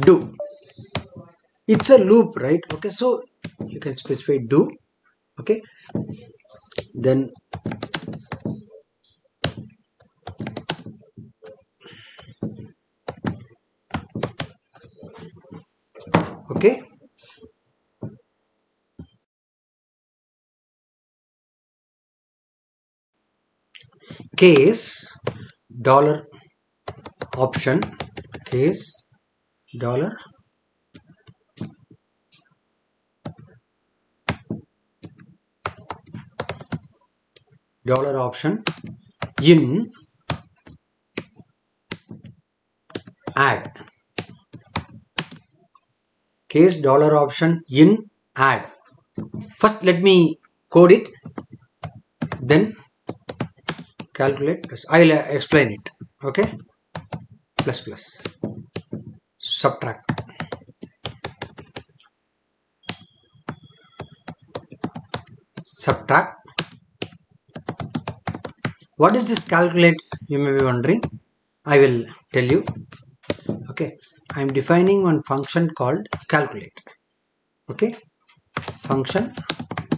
Do. It's a loop, right? Okay, so you can specify do. Okay, then okay, case dollar option, case dollar option in add, case dollar option in add. First let me code it, then calculate plus. I'll explain it. Okay, plus plus subtract, subtract. What is this calculate, you may be wondering? I will tell you. Okay, I am defining one function called calculate. Okay, function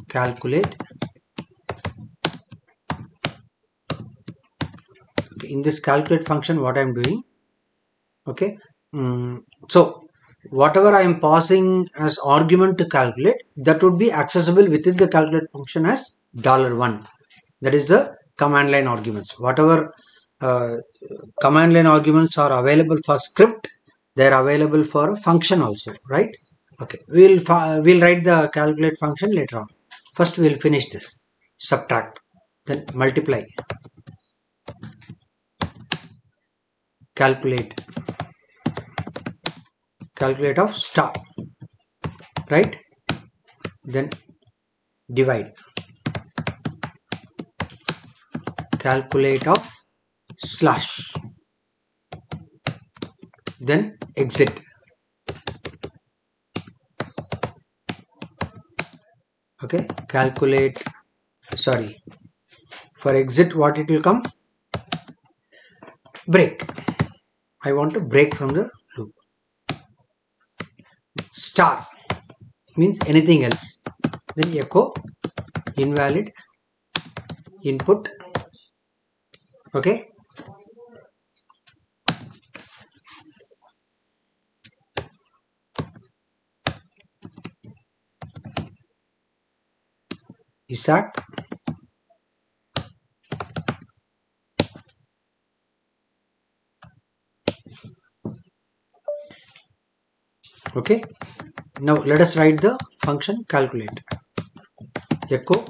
calculate. Okay, in this calculate function, what I am doing? Okay, so whatever I am passing as argument to calculate, that would be accessible within the calculate function as $1. That is the command line arguments. Whatever command line arguments are available for script, they are available for a function also, right? Okay, we'll write the calculate function later on. First we'll finish this. Subtract, then multiply, calculate of star, right? Then divide, calculate of slash, then exit. Okay, calculate, sorry, for exit what it will come? Break. I want to break from the loop. Star means anything else. Then echo invalid input. Okay, Isaac okay. Now let us write the function calculate. Echo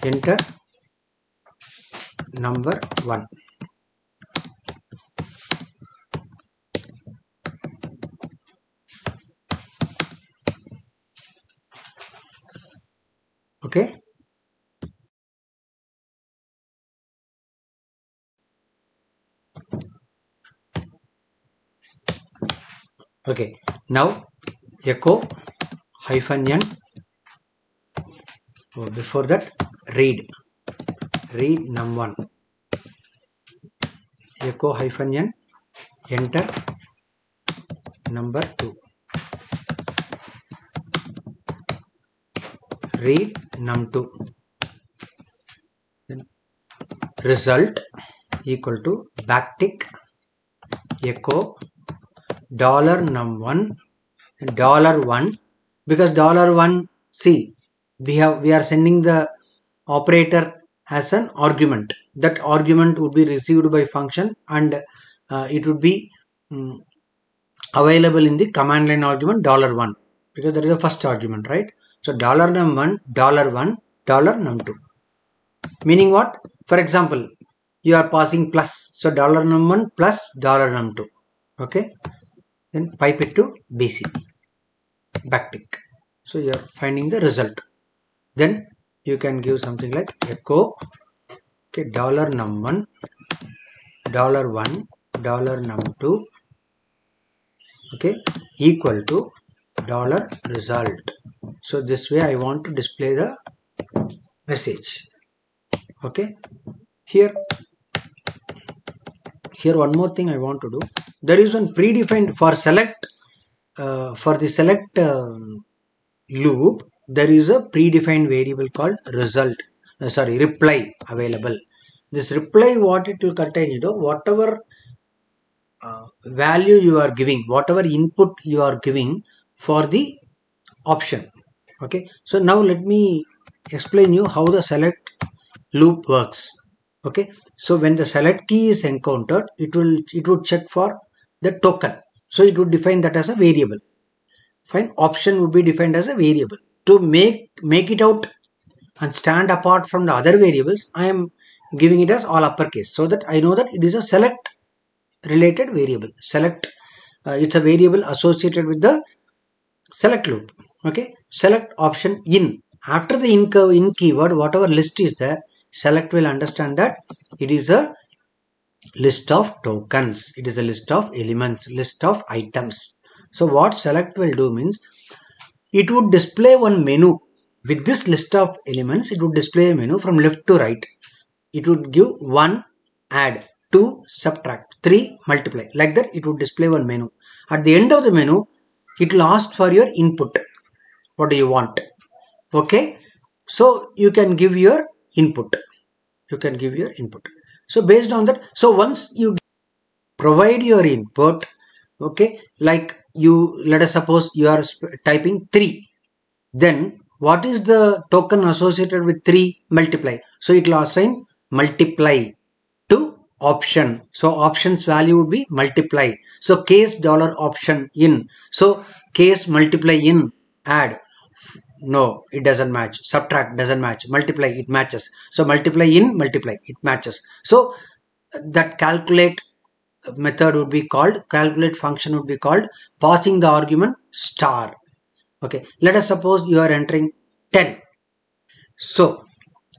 enter number 1. Okay, okay. Now echo -n. Oh, before that read num1. Echo -n enter number 2. Read num2. Then result equal to backtick echo $num1 and $1, because $1, see, we are sending the operator as an argument. That argument would be received by function, and it would be available in the command line argument $1, because that is the first argument, right? So $num1, $1, $num2. Meaning what? For example, you are passing plus, so $num1 plus $num2. Okay, then pipe it to BC, backtick. So you are finding the result. Then you can give something like echo okay $num1, $1, $num2 okay equal to $result. So this way I want to display the message. Okay, here one more thing I want to do. There is one predefined for select for the select loop. There is a predefined variable called reply available. This reply, what it will contain, whatever value you are giving, whatever input you are giving for the option. Okay, so now let me explain you how the select loop works. Okay, so when the select key is encountered, it would check for the token, so it would define that as a variable. Fine, option would be defined as a variable. To make it out and stand apart from the other variables, I am giving it as all uppercase, so that I know that it is a select related variable. Select, it's a variable associated with the select loop. Okay, select option in. After the in keyword, whatever list is there, select will understand that it is a list of tokens, it is a list of elements, list of items. So what select will do means, it would display one menu with this list of elements. It would display a menu from left to right. It would give 1 add, 2 subtract, 3 multiply, like that. It would display one menu. At the end of the menu, it will ask for your input. What do you want? Okay, so you can give your input. So based on that, so once you provide your input, okay, like let us suppose you are typing 3, then what is the token associated with 3? Multiply. So it will assign multiply to option. So option's value would be multiply. So case $option in. So case multiply in add. No, it doesn't match. Subtract doesn't match. Multiply, it matches. So multiply in, multiply, it matches. So that calculate method would be called, calculate function would be called, passing the argument star. Okay, let us suppose you are entering 10. So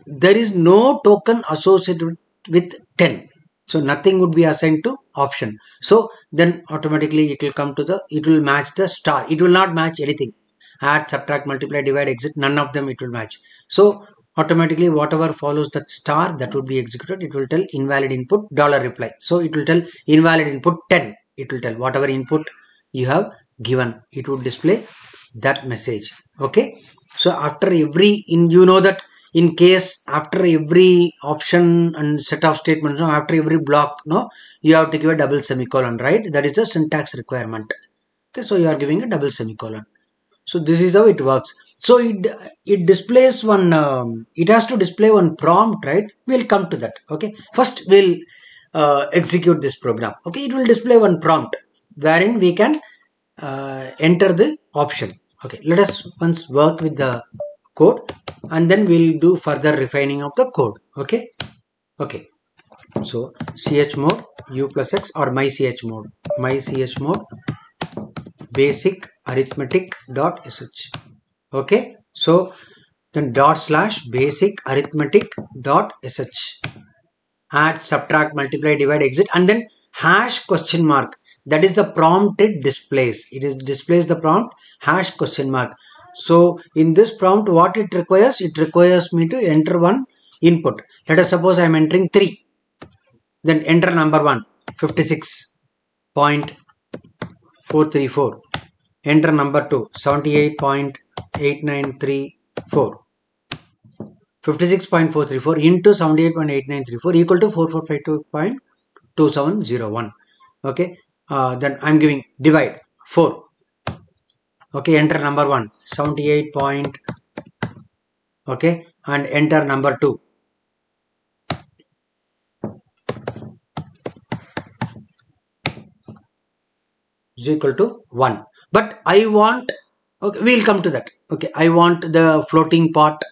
there is no token associated with 10. So nothing would be assigned to option. So then automatically it will come to it will match the star. It will not match anything. Add, subtract, multiply, divide, exit, none of them it will match. So automatically whatever follows that star, that would be executed. It will tell invalid input $reply. So it will tell invalid input 10. It will tell whatever input you have given, it would display that message. Okay, so after every that in case after every option and set of statements, after every block, you have to give a double semicolon, right? That is the syntax requirement. Okay, so you are giving a double semicolon. So this is how it works. So it displays one, it has to display one prompt, right? We'll come to that. Okay, first we'll execute this program. Okay, it will display one prompt wherein we can enter the option. Okay, let us once work with the code and then we'll do further refining of the code. Okay, so chmod u+x or my chmod basic arithmetic.sh. Okay, so then /basic arithmetic.sh, add, subtract, multiply, divide, exit, and then hash question mark. That is the prompt it displays. It displays the prompt hash question mark. So in this prompt, what it requires? It requires me to enter one input. Let us suppose I am entering 3. Then enter number 1, 56.434. Enter number 2, 78.8934. 56.434 into 78.8934 equal to 4452.2701. Okay, then I am giving divide 4. Okay, enter number 1, 78. Okay, and enter number 2. Is equal to 1. But I want, okay, we'll come to that. Okay, I want the floating point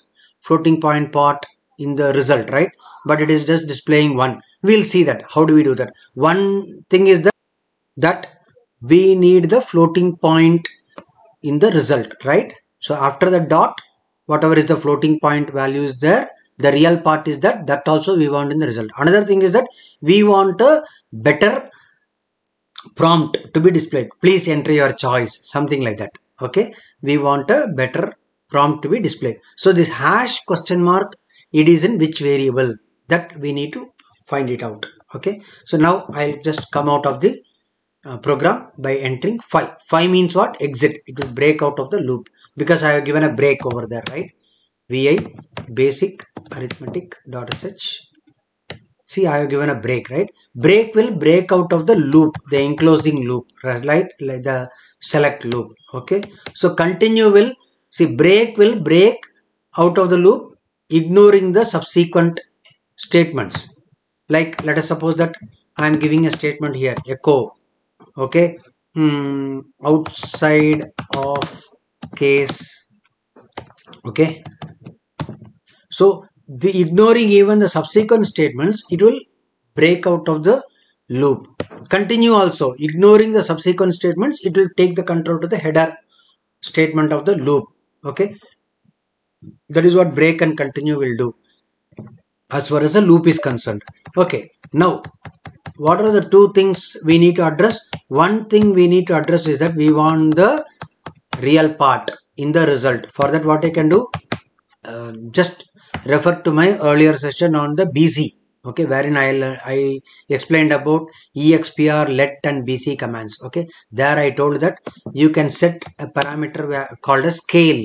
part in the result, right? But it is just displaying 1. We'll see that. How do we do that? One thing is that we need the floating point in the result, right? So after the dot, whatever is the floating point value is there, the real part is that also we want in the result. Another thing is that we want a better prompt to be displayed. Please enter your choice, something like that. Okay, we want a better prompt to be displayed. So this hash question mark, it is in which variable, that we need to find it out. Okay, so now I'll just come out of the program by entering 5. 5 means what? Exit. It will break out of the loop because I have given a break over there, right? Vi basic arithmetic dot sh. See, I have given a break, right? Break will break out of the loop, the enclosing loop, right? Like the select loop. Okay. So continue will, see, break will break out of the loop, ignoring the subsequent statements. Like, let us suppose that I am giving a statement here, echo. Okay. Outside of case. Okay. So the ignoring even the subsequent statements, it will break out of the loop. Continue also, ignoring the subsequent statements, it will take the control to the header statement of the loop. Okay, that is what break and continue will do as far as the loop is concerned. Okay, now what are the two things we need to address? One thing we need to address is that we want the real part in the result. For that, what I can do, just refer to my earlier session on the BC, okay, wherein I explained about expr, let and BC commands. Okay, there I told that you can set a parameter called a scale.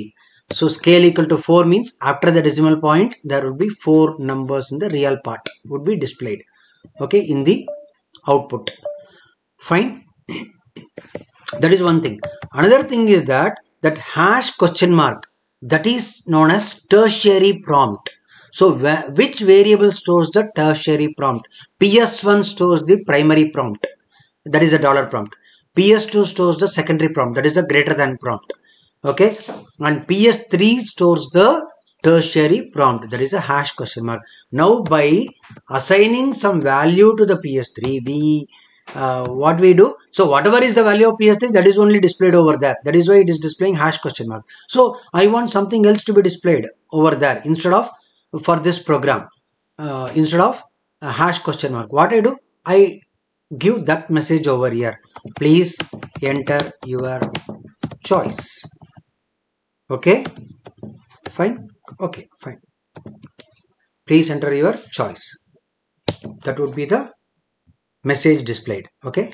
So scale equal to 4 means after the decimal point there will be 4 numbers in the real part would be displayed, okay, in the output. Fine, that is one thing. Another thing is that hash question mark, that is known as tertiary prompt. So which variable stores the tertiary prompt? PS1 stores the primary prompt, that is a dollar prompt. PS2 stores the secondary prompt, that is the greater than prompt. Okay, and PS3 stores the tertiary prompt, that is a hash question mark. Now by assigning some value to the PS3, we what we do, so whatever is the value of PS3, that is only displayed over there. That is why it is displaying hash question mark. So I want something else to be displayed over there instead of, for this program, instead of a hash question mark. What I do, I give that message over here. Please enter your choice. Okay, fine. Okay, fine. Please enter your choice. That would be the message displayed. Okay.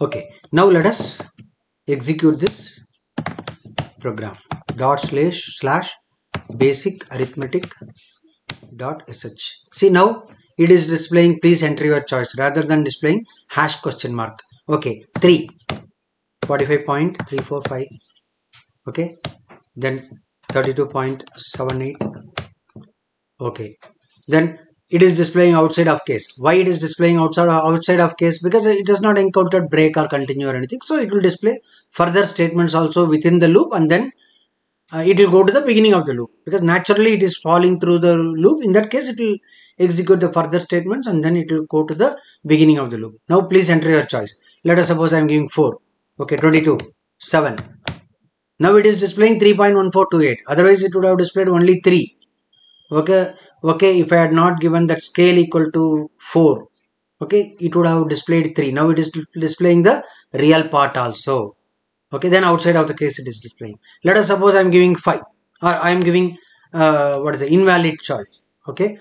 Okay, now let us execute this program. // basic arithmetic .sh. See, now it is displaying please enter your choice rather than displaying hash question mark. Okay, 3 45.345. Okay, then 32.78. Okay, then it is displaying outside of case. Why it is displaying outside of case? Because it does not encounter break or continue or anything. So it will display further statements also within the loop, and then it will go to the beginning of the loop, because naturally it is falling through the loop. In that case, it will execute the further statements and then it will go to the beginning of the loop. Now please enter your choice. Let us suppose I am giving 4. Okay, 22, 7. Now it is displaying 3.1428. Otherwise it would have displayed only 3. Okay, if I had not given that scale equal to 4, okay, it would have displayed 3. Now it is displaying the real part also. Okay, then outside of the case it is displaying. Let us suppose I am giving 5, or I am giving what is the invalid choice. Okay,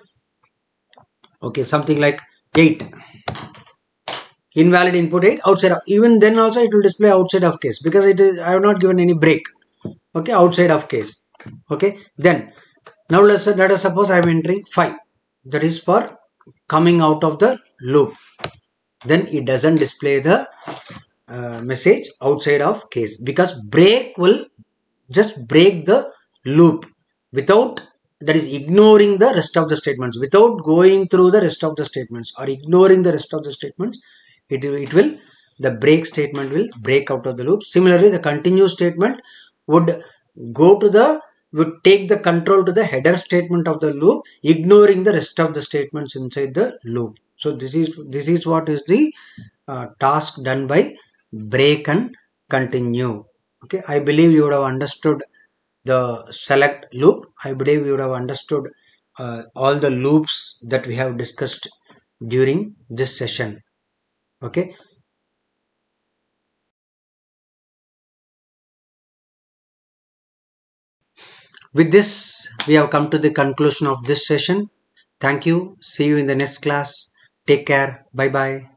something like 8. Invalid input 8, outside of, even then also it will display outside of case, because it is, I have not given any break. Okay, outside of case. Okay, then now let us suppose I am entering 5, that is for coming out of the loop. Then it doesn't display the message outside of case, because break will just break the loop without, that is ignoring the rest of the statements, without going through the rest of the statements or ignoring the rest of the statements. It will, the break statement will break out of the loop. Similarly, the continue statement would take the control to the header statement of the loop, ignoring the rest of the statements inside the loop. So this is what is the task done by break and continue. Okay, I believe you would have understood the select loop. I believe you would have understood all the loops that we have discussed during this session. Okay, With this, we have come to the conclusion of this session. Thank you. See you in the next class. Take care. Bye bye.